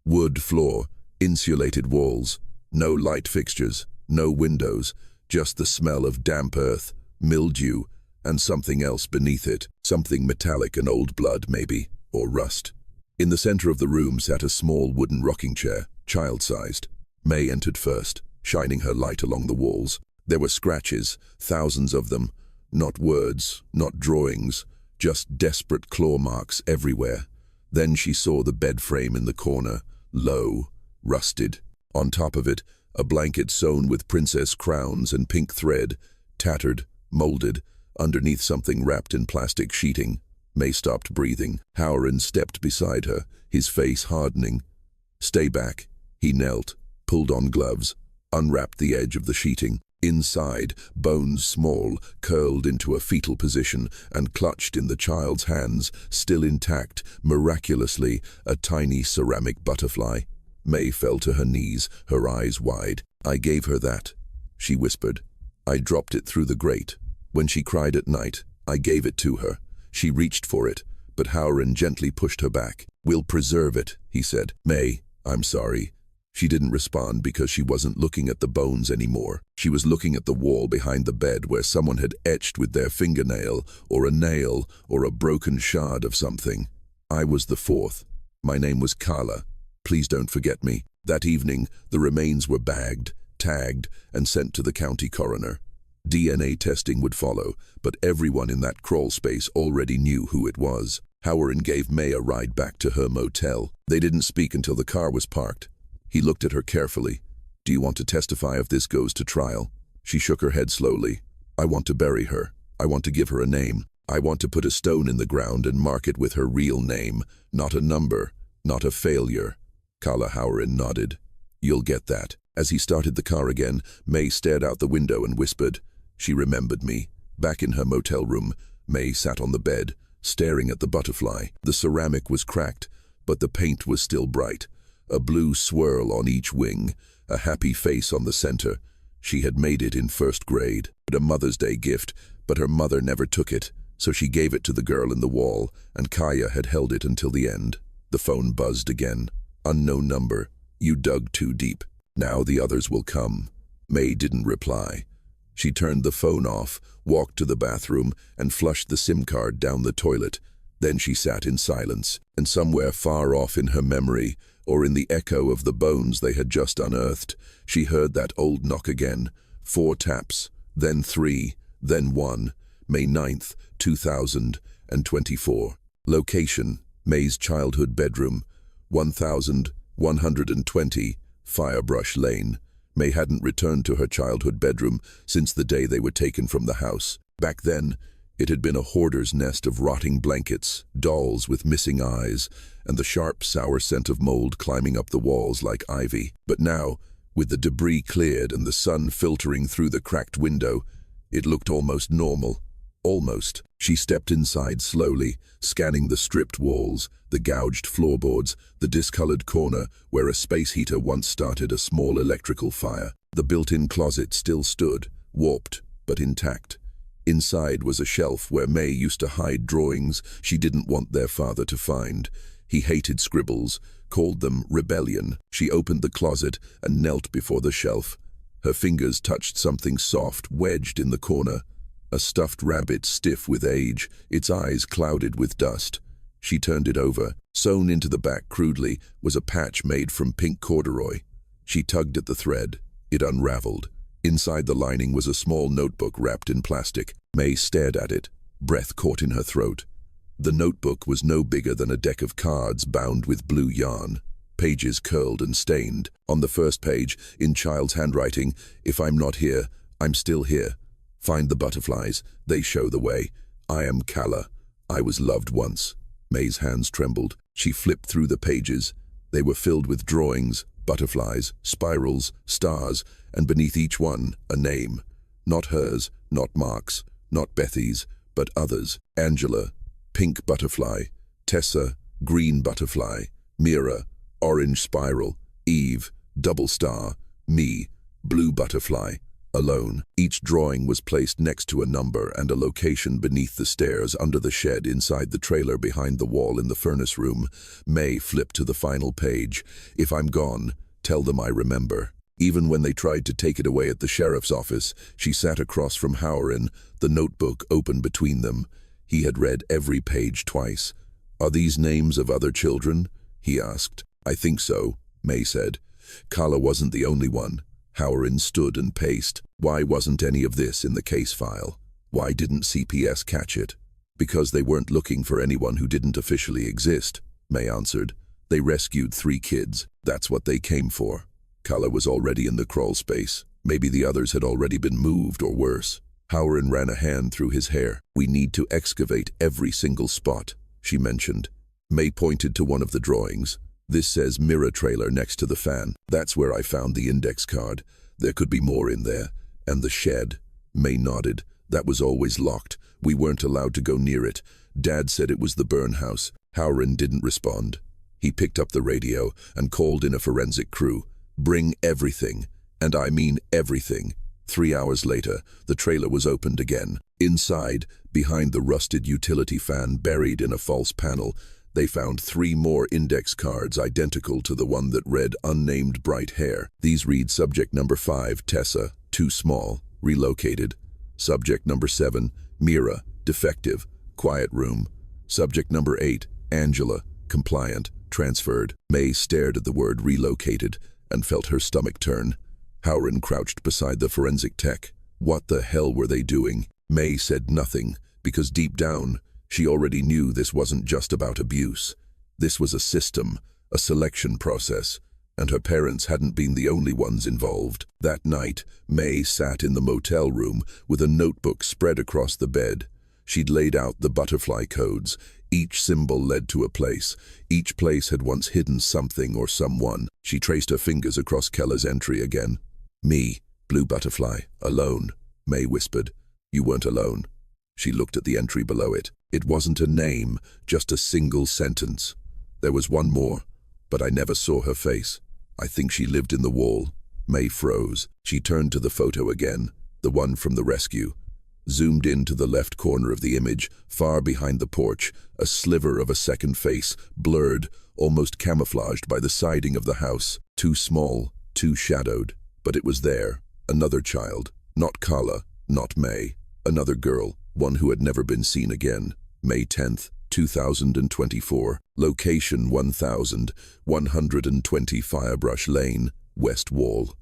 Wood floor, insulated walls, no light fixtures, no windows, just the smell of damp earth, mildew, and something else beneath it, something metallic and old blood maybe, or rust. In the center of the room sat a small wooden rocking chair, child-sized. May entered first, shining her light along the walls. There were scratches, thousands of them, not words, not drawings, just desperate claw marks everywhere. Then she saw the bed frame in the corner, low, rusted. On top of it, a blanket sewn with princess crowns and pink thread, tattered, molded, underneath something wrapped in plastic sheeting. May stopped breathing. Howard stepped beside her, his face hardening. "Stay back." He knelt, pulled on gloves, unwrapped the edge of the sheeting. Inside, Bones small, curled into a fetal position and clutched in the child's hands, still intact, miraculously, a tiny ceramic butterfly. May fell to her knees, her eyes wide. "I gave her that," she whispered. "I dropped it through the grate. When she cried at night, I gave it to her." She reached for it, but Howard gently pushed her back. "We'll preserve it," he said. "May, I'm sorry." She didn't respond because she wasn't looking at the bones anymore. She was looking at the wall behind the bed where someone had etched with their fingernail, or a nail, or a broken shard of something. "I was the fourth. My name was Carla. Please don't forget me." That evening, the remains were bagged, tagged, and sent to the county coroner. DNA testing would follow, but everyone in that crawl space already knew who it was. Howard gave May a ride back to her motel. They didn't speak until the car was parked. He looked at her carefully. "Do you want to testify if this goes to trial?" She shook her head slowly. "I want to bury her. I want to give her a name. I want to put a stone in the ground and mark it with her real name, not a number, not a failure." Carla Howard nodded. "You'll get that." As he started the car again, May stared out the window and whispered, "She remembered me." Back in her motel room, May sat on the bed, staring at the butterfly. The ceramic was cracked, but the paint was still bright. A blue swirl on each wing, a happy face on the center. She had made it in first grade. A Mother's Day gift, but her mother never took it, so she gave it to the girl in the wall, and Kaya had held it until the end. The phone buzzed again. "Unknown number. You dug too deep. Now the others will come." May didn't reply. She turned the phone off, walked to the bathroom, and flushed the SIM card down the toilet. Then she sat in silence, and somewhere far off in her memory, or in the echo of the bones they had just unearthed, she heard that old knock again. 4 taps, then 3, then 1. May 9th, 2024. Location: May's childhood bedroom, 1120 Firebrush Lane. May hadn't returned to her childhood bedroom since the day they were taken from the house. Back then, it had been a hoarder's nest of rotting blankets, dolls with missing eyes, and the sharp, sour scent of mold climbing up the walls like ivy. But now, with the debris cleared and the sun filtering through the cracked window, it looked almost normal. Almost. She stepped inside slowly, scanning the stripped walls, the gouged floorboards, the discolored corner where a space heater once started a small electrical fire. The built-in closet still stood, warped but intact. Inside was a shelf where May used to hide drawings she didn't want their father to find. He hated scribbles, called them rebellion. She opened the closet and knelt before the shelf. Her fingers touched something soft, wedged in the corner. A stuffed rabbit stiff with age, its eyes clouded with dust. She turned it over. Sewn into the back crudely was a patch made from pink corduroy. She tugged at the thread. It unraveled. Inside the lining was a small notebook wrapped in plastic. May stared at it, breath caught in her throat. The notebook was no bigger than a deck of cards bound with blue yarn, pages curled and stained. On the first page, in child's handwriting, "If I'm not here, I'm still here. Find the butterflies, they show the way. I am Kala. I was loved once." May's hands trembled. She flipped through the pages. They were filled with drawings, butterflies, spirals, stars, and beneath each one, a name. Not hers, not Mark's, not Bethy's, but others. Angela, pink butterfly. Tessa, green butterfly. Mira, orange spiral. Eve, double star. Me, blue butterfly. Alone. Each drawing was placed next to a number and a location beneath the stairs under the shed inside the trailer behind the wall in the furnace room. May flipped to the final page. "If I'm gone, tell them I remember." Even when they tried to take it away at the sheriff's office, she sat across from Howard, the notebook open between them. He had read every page twice. "Are these names of other children?" he asked. "I think so," May said. Kala wasn't the only one. Howard stood and paced. Why wasn't any of this in the case file? Why didn't CPS catch it? "Because they weren't looking for anyone who didn't officially exist," May answered. "They rescued 3 kids. That's what they came for." Kala was already in the crawl space. Maybe the others had already been moved, or worse. Howren ran a hand through his hair. "We need to excavate every single spot," she mentioned. May pointed to one of the drawings. "This says mirror trailer next to the fan. That's where I found the index card. There could be more in there. And the shed." May nodded. "That was always locked. We weren't allowed to go near it. Dad said it was the burn house." Howren didn't respond. He picked up the radio and called in a forensic crew. "Bring everything. And I mean everything." 3 hours later, the trailer was opened again. Inside, behind the rusted utility fan buried in a false panel, they found 3 more index cards identical to the one that read "unnamed bright hair." These read subject number 5, Tessa, too small, relocated. Subject number 7, Mira, defective, quiet room. Subject number 8, Angela, compliant, transferred. May stared at the word relocated and felt her stomach turn. Howren crouched beside the forensic tech. What the hell were they doing? May said nothing, because deep down, she already knew this wasn't just about abuse. This was a system, a selection process, and her parents hadn't been the only ones involved. That night, May sat in the motel room with a notebook spread across the bed. She'd laid out the butterfly codes. Each symbol led to a place. Each place had once hidden something or someone. She traced her fingers across Keller's entry again. "Me, blue butterfly, alone," May whispered. "You weren't alone." She looked at the entry below it. It wasn't a name, just a single sentence. There was one more, but I never saw her face. I think she lived in the wall. May froze. She turned to the photo again, the one from the rescue. Zoomed in to the left corner of the image, far behind the porch, a sliver of a second face, blurred, almost camouflaged by the siding of the house. Too small, too shadowed. But it was there. Another child. Not Kala, not May. Another girl, one who had never been seen again. May 10th, 2024. Location 1120 Firebrush Lane, West Wall.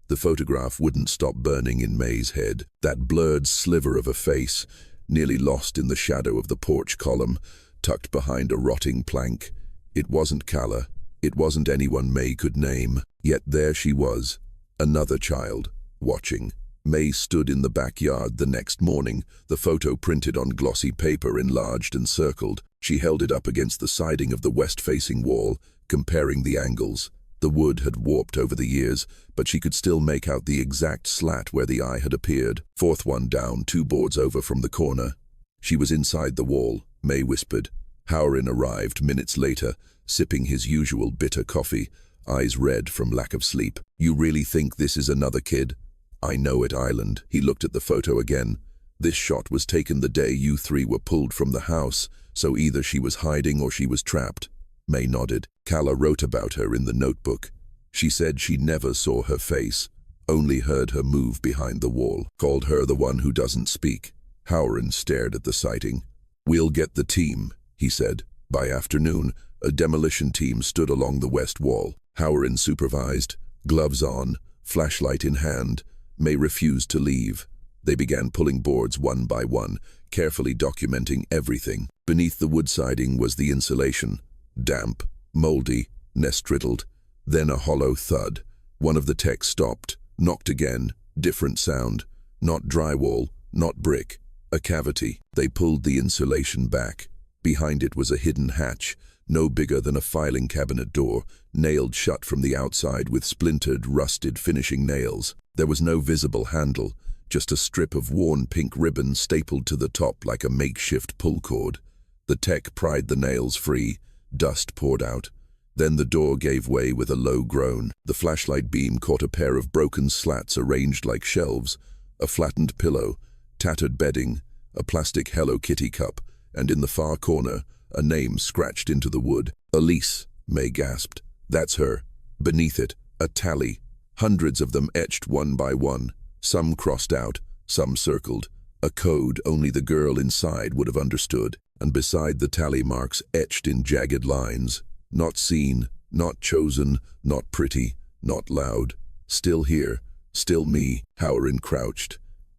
The photograph wouldn't stop burning in May's head. That blurred sliver of a face, nearly lost in the shadow of the porch column, tucked behind a rotting plank. It wasn't Kala. It wasn't anyone May could name. Yet there she was. Another child, watching. May stood in the backyard the next morning, the photo printed on glossy paper, enlarged and circled. She held it up against the siding of the west-facing wall, comparing the angles. The wood had warped over the years, but she could still make out the exact slat where the eye had appeared. 4th one down, 2 boards over from the corner. She was inside the wall, May whispered. Howren arrived minutes later, sipping his usual bitter coffee, eyes red from lack of sleep. "You really think this is another kid?" "I know it, Island." He looked at the photo again. "This shot was taken the day you 3 were pulled from the house, so either she was hiding or she was trapped." May nodded. Kala wrote about her in the notebook. She said she never saw her face, only heard her move behind the wall. Called her the one who doesn't speak. Howren stared at the sighting. "We'll get the team," he said. By afternoon, a demolition team stood along the west wall. Howren supervised, gloves on, flashlight in hand. May refused to leave. They began pulling boards one by one, carefully documenting everything. Beneath the wood siding was the insulation. Damp, moldy, nest-riddled. Then a hollow thud. One of the techs stopped, knocked again, different sound. Not drywall, not brick. A cavity. They pulled the insulation back. Behind it was a hidden hatch, no bigger than a filing cabinet door, nailed shut from the outside with splintered, rusted finishing nails. There was no visible handle, just a strip of worn pink ribbon stapled to the top like a makeshift pull cord. The tech pried the nails free. Dust poured out. Then the door gave way with a low groan. The flashlight beam caught a pair of broken slats arranged like shelves, a flattened pillow, tattered bedding, a plastic Hello Kitty cup, and in the far corner, a name scratched into the wood. "Elise," May gasped. "That's her." Beneath it, a tally. Hundreds of them etched one by one. Some crossed out, some circled. A code only the girl inside would have understood. And beside the tally marks, etched in jagged lines. Not seen, not chosen, not pretty, not loud. Still here, still me. Howren crouched.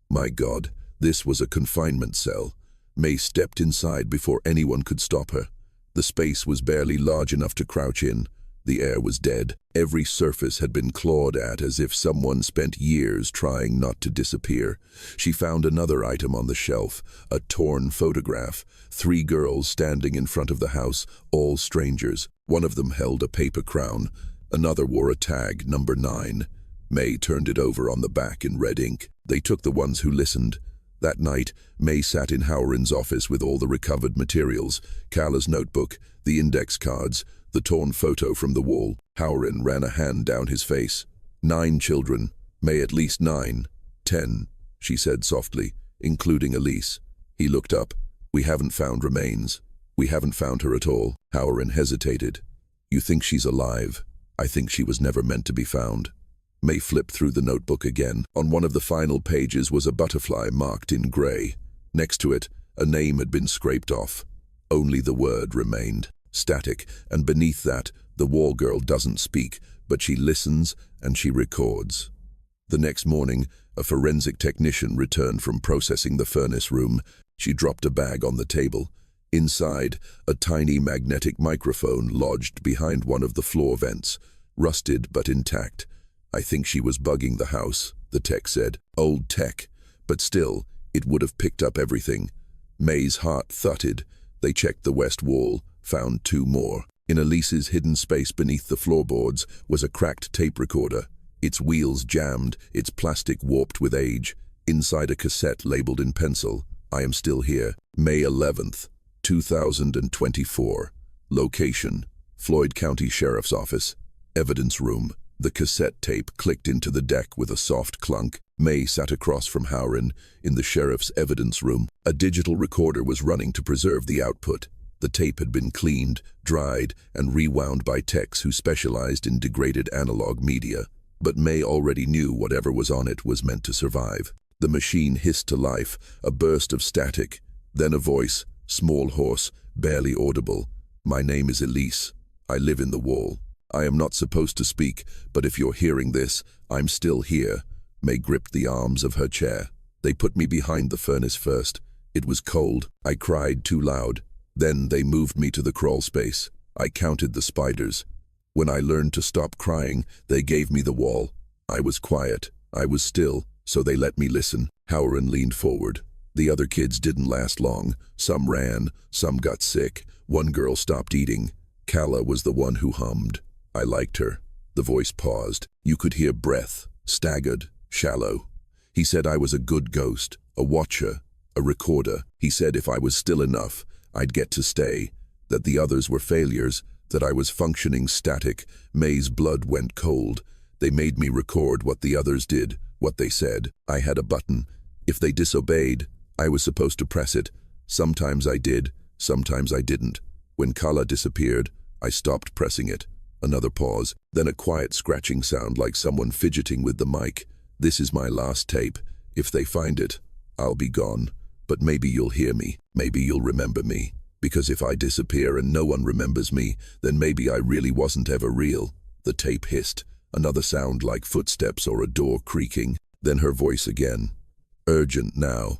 My God, this was a confinement cell. May stepped inside before anyone could stop her. The space was barely large enough to crouch in. The air was dead. Every surface had been clawed at as if someone spent years trying not to disappear. She found another item on the shelf, a torn photograph. 3 girls standing in front of the house, all strangers. One of them held a paper crown. Another wore a tag, number 9. May turned it over on the back in red ink. They took the ones who listened. That night, May sat in Howren's office with all the recovered materials, Carla's notebook, the index cards, the torn photo from the wall. Howren ran a hand down his face. 9 children. May at least 9. 10, she said softly, including Elise. He looked up. We haven't found remains. We haven't found her at all. Howren hesitated. You think she's alive? I think she was never meant to be found. May flipped through the notebook again. On one of the final pages was a butterfly marked in grey. Next to it, a name had been scraped off. Only the word remained. Static, and beneath that, the wall girl doesn't speak, but she listens and she records. The next morning, a forensic technician returned from processing the furnace room. She dropped a bag on the table. Inside, a tiny magnetic microphone lodged behind one of the floor vents, rusted but intact. I think she was bugging the house, the tech said. Old tech, but still, it would have picked up everything. May's heart thudded. They checked the west wall, found 2 more. In Elise's hidden space beneath the floorboards was a cracked tape recorder, its wheels jammed, its plastic warped with age. Inside a cassette labeled in pencil, I am still here. May 11th, 2024. Location, Floyd County Sheriff's Office. Evidence room. The cassette tape clicked into the deck with a soft clunk. May sat across from Howren in the sheriff's evidence room. A digital recorder was running to preserve the output. The tape had been cleaned, dried, and rewound by techs who specialized in degraded analog media. But May already knew whatever was on it was meant to survive. The machine hissed to life, a burst of static. Then a voice, small, hoarse, barely audible. My name is Elise. I live in the wall. I am not supposed to speak, but if you're hearing this, I'm still here. May gripped the arms of her chair. They put me behind the furnace first. It was cold. I cried too loud. Then they moved me to the crawl space. I counted the spiders. When I learned to stop crying, they gave me the wall. I was quiet. I was still, so they let me listen. Howren leaned forward. The other kids didn't last long. Some ran, some got sick. One girl stopped eating. Carla was the one who hummed. I liked her. The voice paused. You could hear breath, staggered, shallow. He said I was a good ghost, a watcher, a recorder. He said if I was still enough, I'd get to stay, that the others were failures, that I was functioning static. May's blood went cold. They made me record what the others did, what they said. I had a button. If they disobeyed, I was supposed to press it. Sometimes I did, sometimes I didn't. When Carla disappeared, I stopped pressing it. Another pause, then a quiet scratching sound like someone fidgeting with the mic. This is my last tape. If they find it, I'll be gone. But maybe you'll hear me. Maybe you'll remember me. Because if I disappear and no one remembers me, then maybe I really wasn't ever real. The tape hissed. Another sound like footsteps or a door creaking. Then her voice again. Urgent now.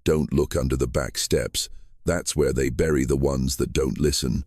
Don't look under the back steps. That's where they bury the ones that don't listen.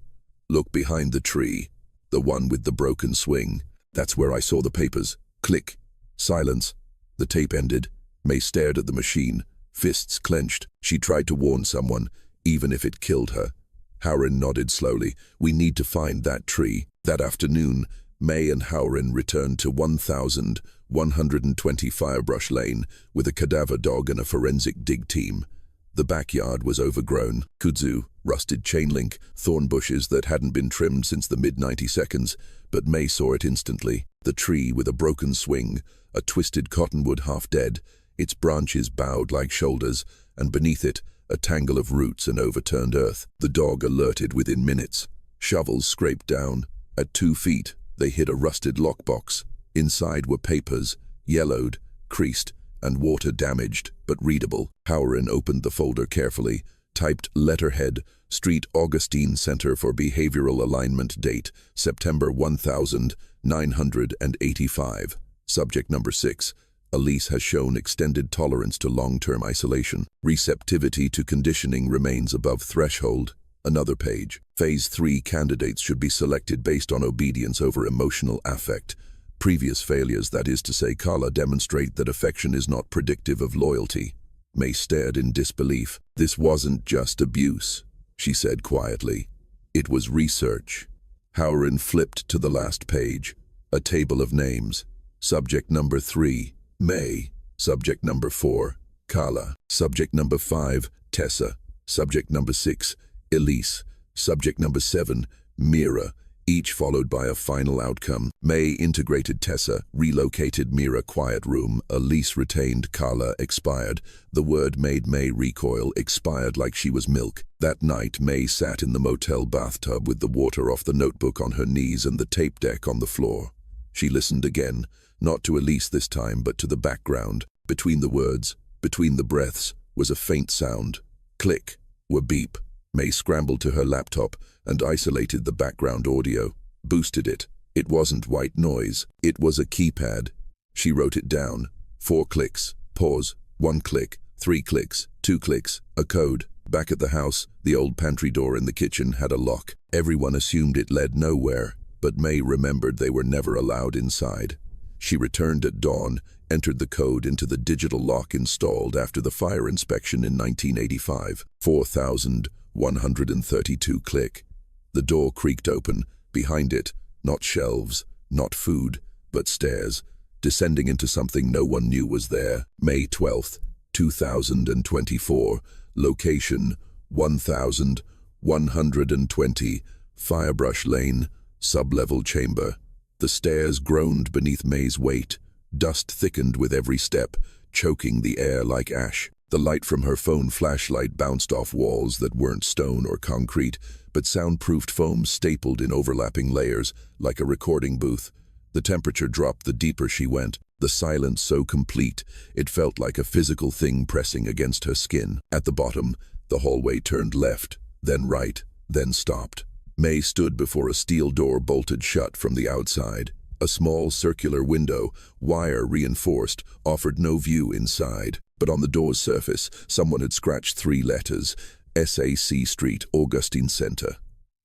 Look behind the tree. The one with the broken swing. That's where I saw the papers. Click. Silence. The tape ended. May stared at the machine, fists clenched. She tried to warn someone, even if it killed her. Howren nodded slowly. We need to find that tree. That afternoon, May and Howren returned to 1120 Firebrush Lane with a cadaver dog and a forensic dig team. The backyard was overgrown. Kudzu, rusted chain link, thorn bushes that hadn't been trimmed since the mid-92nd, but May saw it instantly. The tree with a broken swing, a twisted cottonwood half dead, its branches bowed like shoulders, and beneath it, a tangle of roots and overturned earth. The dog alerted within minutes. Shovels scraped down. At 2 feet, they hit a rusted lockbox. Inside were papers, yellowed, creased, and water-damaged, but readable. Howren opened the folder carefully, typed letterhead, Street Augustine Center for Behavioral Alignment, date, September 1985. Subject number 6. Elise has shown extended tolerance to long-term isolation. Receptivity to conditioning remains above threshold. Another page. Phase 3 candidates should be selected based on obedience over emotional affect. Previous failures, that is to say, Carla, demonstrate that affection is not predictive of loyalty. May stared in disbelief. This wasn't just abuse, she said quietly. It was research. Howrin flipped to the last page. A table of names. Subject number 3, May. Subject number 4, Carla. Subject number 5, Tessa. Subject number 6, Elise. Subject number 7, Mira, each followed by a final outcome. May integrated Tessa, relocated Mira quiet room, Elise retained Carla expired. The word made May recoil, expired like she was milk. That night, May sat in the motel bathtub with the water off the notebook on her knees and the tape deck on the floor. She listened again, not to Elise this time, but to the background. Between the words, between the breaths, was a faint sound. Click, or beep. May scrambled to her laptop and isolated the background audio, boosted it. It wasn't white noise, it was a keypad. She wrote it down. 4 clicks, pause, 1 click, 3 clicks, 2 clicks, a code. Back at the house, the old pantry door in the kitchen had a lock. Everyone assumed it led nowhere, but May remembered they were never allowed inside. She returned at dawn, entered the code into the digital lock installed after the fire inspection in 1985. 4,132 click. The door creaked open. Behind it, not shelves, not food, but stairs, descending into something no one knew was there. May 12th, 2024. Location, 1120, Firebrush Lane, sublevel chamber. The stairs groaned beneath May's weight. Dust thickened with every step, choking the air like ash. The light from her phone flashlight bounced off walls that weren't stone or concrete, but soundproofed foam stapled in overlapping layers, like a recording booth. The temperature dropped the deeper she went, the silence so complete, it felt like a physical thing pressing against her skin. At the bottom, the hallway turned left, then right, then stopped. May stood before a steel door bolted shut from the outside. A small circular window, wire reinforced, offered no view inside. But on the door's surface, someone had scratched 3 letters, SAC Street, Augustine Center.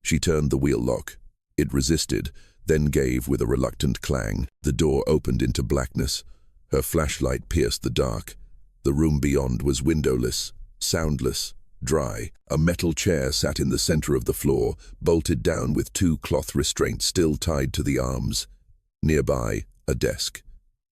She turned the wheel lock. It resisted, then gave with a reluctant clang. The door opened into blackness. Her flashlight pierced the dark. The room beyond was windowless, soundless, dry. A metal chair sat in the center of the floor, bolted down with 2 cloth restraints still tied to the arms. Nearby, a desk.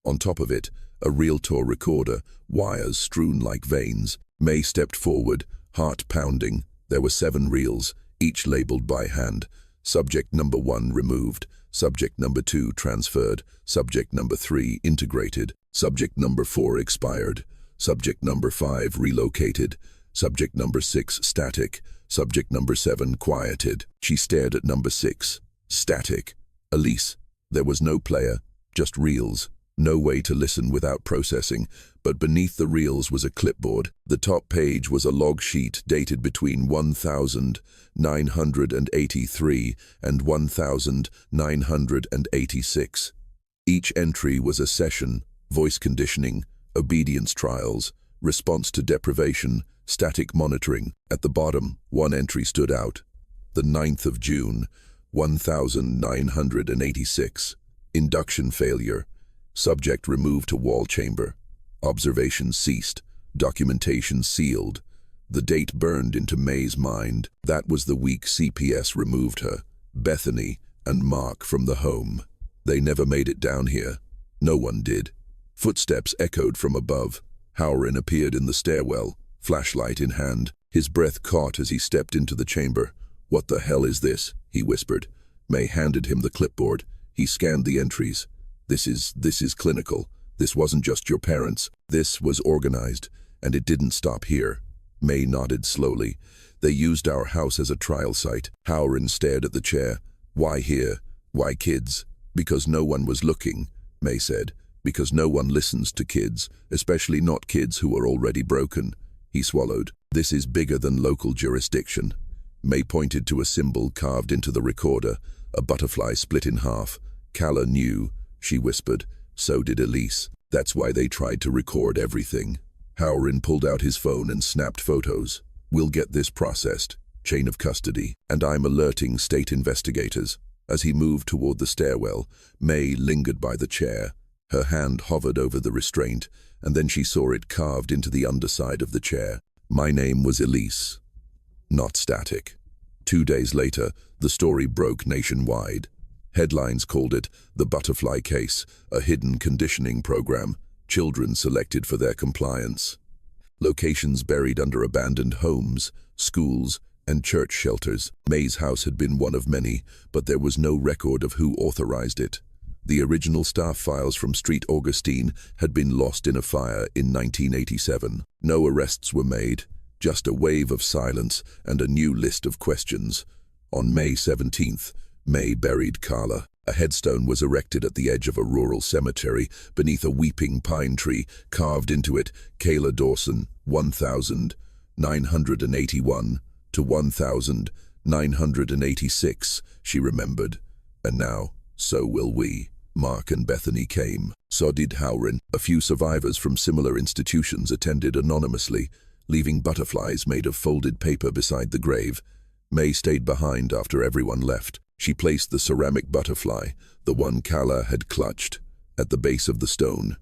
On top of it, a Realtor recorder, wires strewn like veins. May stepped forward, heart pounding. There were 7 reels, each labeled by hand. Subject number 1 removed. Subject number 2 transferred. Subject number 3 integrated. Subject number 4 expired. Subject number 5 relocated. Subject number 6 static. Subject number 7 quieted. She stared at number 6. Static. Elise. There was no player, just reels. No way to listen without processing, but beneath the reels was a clipboard. The top page was a log sheet dated between 1983 and 1986. Each entry was a session, voice conditioning, obedience trials, response to deprivation, static monitoring. At the bottom, one entry stood out. The 9th of June, 1986. Induction failure. Subject removed to wall chamber. Observation ceased. Documentation sealed. The date burned into May's mind. That was the week CPS removed her, Bethany, and Mark from the home. They never made it down here. No one did. Footsteps echoed from above. Howrin appeared in the stairwell, flashlight in hand. His breath caught as he stepped into the chamber. "What the hell is this?" he whispered. May handed him the clipboard. He scanned the entries. This is clinical. This wasn't just your parents. This was organized, and it didn't stop here." May nodded slowly. "They used our house as a trial site." Howrin stared at the chair. "Why here? Why kids?" "Because no one was looking," May said. "Because no one listens to kids, especially not kids who are already broken." He swallowed. "This is bigger than local jurisdiction." May pointed to a symbol carved into the recorder, a butterfly split in half. "Carla knew," she whispered. "So did Elise. That's why they tried to record everything." Howrin pulled out his phone and snapped photos. "We'll get this processed." chain of custody, and I'm alerting state investigators. As he moved toward the stairwell, May lingered by the chair. Her hand hovered over the restraint, and then she saw it carved into the underside of the chair. My name was Elise, not Static. 2 days later, the story broke nationwide. Headlines called it the Butterfly Case, a hidden conditioning program, children selected for their compliance. Locations buried under abandoned homes, schools, and church shelters. May's house had been one of many, but there was no record of who authorized it. The original staff files from Street Augustine had been lost in a fire in 1987. No arrests were made, just a wave of silence and a new list of questions. On May 17th, May buried Carla. A headstone was erected at the edge of a rural cemetery beneath a weeping pine tree. Carved into it, Kayla Dawson, 1981 to 1986, she remembered. And now, so will we. Mark and Bethany came. So did Howrin. A few survivors from similar institutions attended anonymously, leaving butterflies made of folded paper beside the grave. May stayed behind after everyone left. She placed the ceramic butterfly, the one Kala had clutched, at the base of the stone.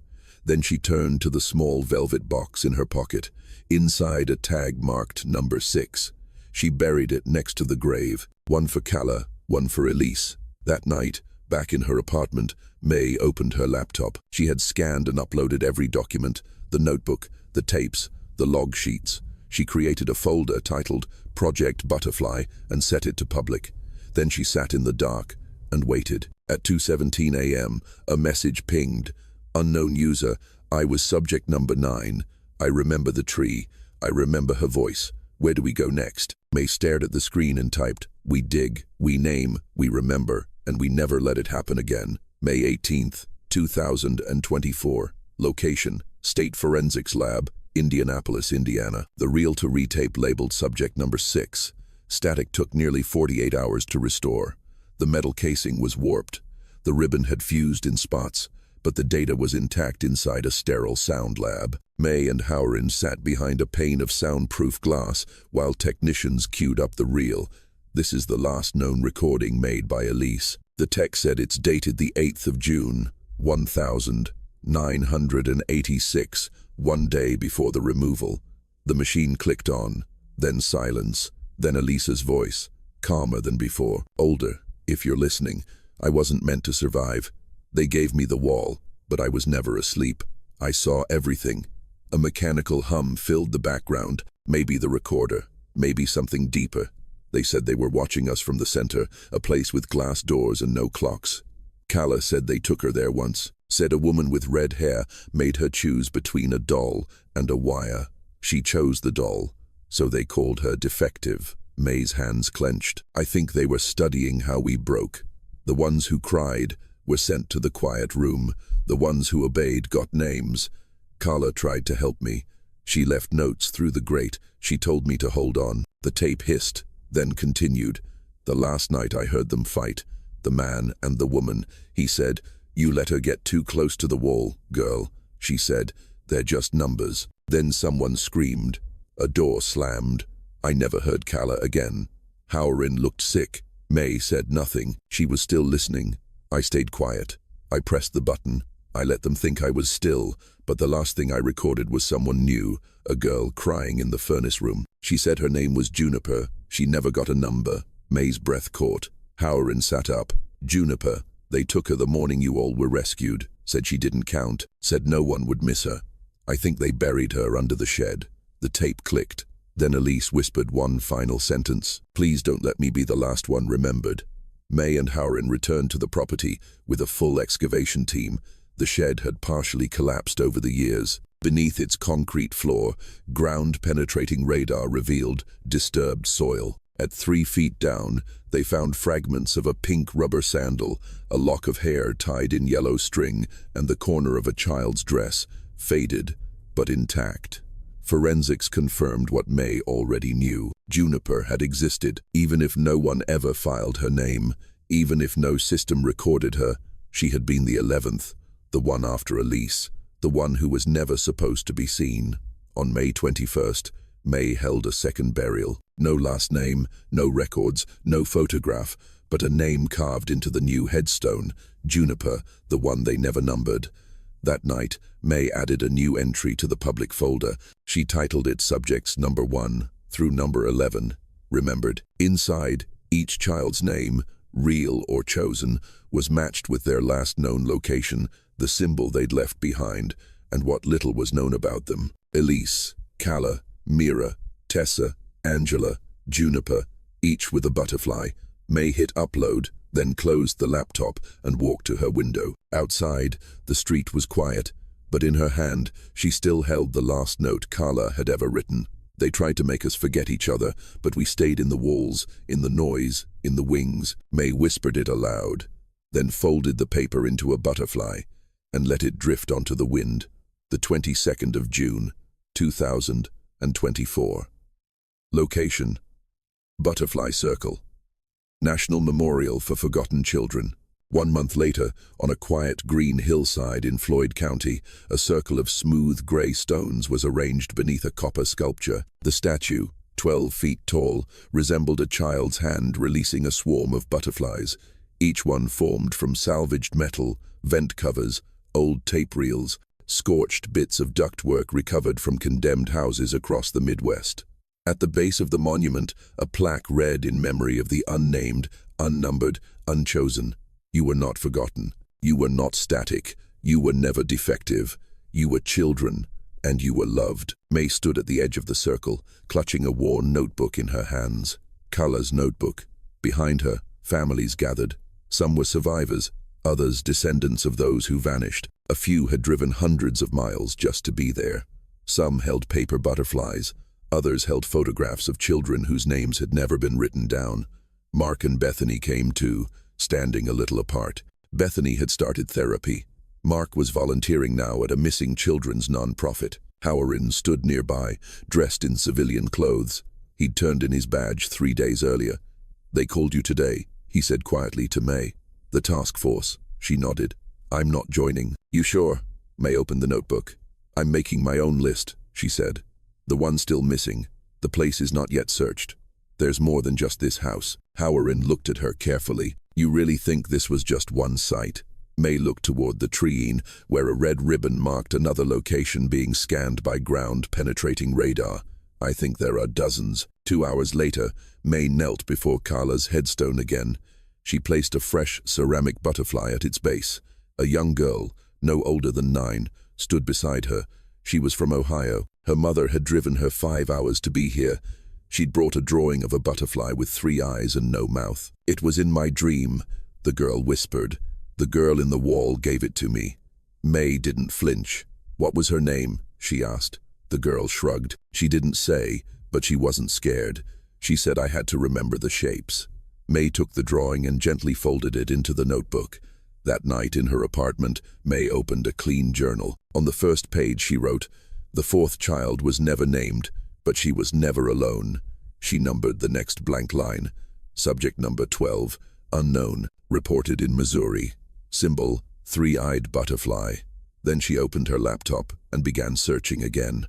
Then she turned to the small velvet box in her pocket. Inside, a tag marked number 6. She buried it next to the grave, one for Kala, one for Elise. That night, back in her apartment, May opened her laptop. She had scanned and uploaded every document, the notebook, the tapes, the log sheets. She created a folder titled Project Butterfly and set it to public. Then she sat in the dark and waited. At 2:17 a.m., a message pinged. Unknown user, I was subject number 9. I remember the tree. I remember her voice. Where do we go next? May stared at the screen and typed, we dig, we name, we remember, and we never let it happen again. May 18th, 2024. Location, State Forensics Lab, Indianapolis, Indiana. The reel-to-read tape labeled subject number 6. Static took nearly 48 hours to restore. The metal casing was warped. The ribbon had fused in spots, but the data was intact inside a sterile sound lab. May and Howrin sat behind a pane of soundproof glass while technicians queued up the reel. This is the last known recording made by Elise. The tech said it's dated the 8th of June, 1986, one day before the removal. The machine clicked on, then silence, then Elise's voice, calmer than before. Older, if you're listening, I wasn't meant to survive. They gave me the wall, but I was never asleep. I saw everything. A mechanical hum filled the background, maybe the recorder, maybe something deeper. They said they were watching us from the center, a place with glass doors and no clocks. Kala said they took her there once, said a woman with red hair made her choose between a doll and a wire. She chose the doll, so they called her defective. May's hands clenched. I think they were studying how we broke. The ones who cried were sent to the quiet room. The ones who obeyed got names. Kala tried to help me. She left notes through the grate. She told me to hold on. The tape hissed, then continued. The last night I heard them fight, the man and the woman. He said, you let her get too close to the wall, girl. She said, they're just numbers. Then someone screamed. A door slammed. I never heard Kala again. Howrin looked sick. May said nothing. She was still listening. I stayed quiet. I pressed the button. I let them think I was still, but the last thing I recorded was someone new, a girl crying in the furnace room. She said her name was Juniper. She never got a number. May's breath caught. Howrin sat up. Juniper. They took her the morning you all were rescued. Said she didn't count. Said no one would miss her. I think they buried her under the shed. The tape clicked. Then Elise whispered one final sentence. Please don't let me be the last one remembered. May and Howrin returned to the property with a full excavation team. The shed had partially collapsed over the years. Beneath its concrete floor, ground-penetrating radar revealed disturbed soil. At 3 feet down, they found fragments of a pink rubber sandal, a lock of hair tied in yellow string, and the corner of a child's dress, faded but intact. Forensics confirmed what May already knew. Juniper had existed, even if no one ever filed her name, even if no system recorded her. She had been the 11th, the one after Elise, the one who was never supposed to be seen. On May 21st, May held a second burial. No last name, no records, no photograph, but a name carved into the new headstone, Juniper, the one they never numbered. That night, May added a new entry to the public folder. She titled it Subjects Number 1 through Number 11. Remembered. Inside, each child's name, real or chosen, was matched with their last known location, the symbol they'd left behind, and what little was known about them. Elise, Calla, Mira, Tessa, Angela, Juniper, each with a butterfly. May hit upload, then closed the laptop and walked to her window. Outside, the street was quiet, but in her hand, she still held the last note Calla had ever written. They tried to make us forget each other, but we stayed in the walls, in the noise, in the wings. May whispered it aloud, then folded the paper into a butterfly and let it drift onto the wind. The 22nd of June, 2024. Location: Butterfly Circle. National Memorial for Forgotten Children. 1 month later, on a quiet green hillside in Floyd County, a circle of smooth gray stones was arranged beneath a copper sculpture. The statue, 12 feet tall, resembled a child's hand releasing a swarm of butterflies, each one formed from salvaged metal, vent covers, old tape reels, scorched bits of ductwork recovered from condemned houses across the Midwest. At the base of the monument, a plaque read in memory of the unnamed, unnumbered, unchosen. You were not forgotten. You were not static. You were never defective. You were children, and you were loved. May stood at the edge of the circle, clutching a worn notebook in her hands. Calla's notebook. Behind her, families gathered. Some were survivors, others descendants of those who vanished. A few had driven hundreds of miles just to be there. Some held paper butterflies. Others held photographs of children whose names had never been written down. Mark and Bethany came too, standing a little apart. Bethany had started therapy. Mark was volunteering now at a missing children's nonprofit. Howard stood nearby, dressed in civilian clothes. He'd turned in his badge 3 days earlier. "They called you today," he said quietly to May. "The task force." She nodded. "I'm not joining." "You sure?" May opened the notebook. "I'm making my own list," she said. "The one still missing. The place is not yet searched. There's more than just this house." Howard looked at her carefully. "You really think this was just one site?" May looked toward the tree where a red ribbon marked another location being scanned by ground-penetrating radar. "I think there are dozens." 2 hours later, May knelt before Calla's headstone again. She placed a fresh ceramic butterfly at its base. A young girl, no older than 9, stood beside her. She was from Ohio. Her mother had driven her 5 hours to be here. She'd brought a drawing of a butterfly with 3 eyes and no mouth. "It was in my dream," the girl whispered. "The girl in the wall gave it to me." May didn't flinch. "What was her name?" she asked. The girl shrugged. She didn't say, but she wasn't scared. She said, "I had to remember the shapes." May took the drawing and gently folded it into the notebook. That night in her apartment, May opened a clean journal. On the first page she wrote, "The 4th child was never named, but she was never alone." She numbered the next blank line. Subject number 12, unknown, reported in Missouri. Symbol, 3-eyed butterfly. Then she opened her laptop and began searching again.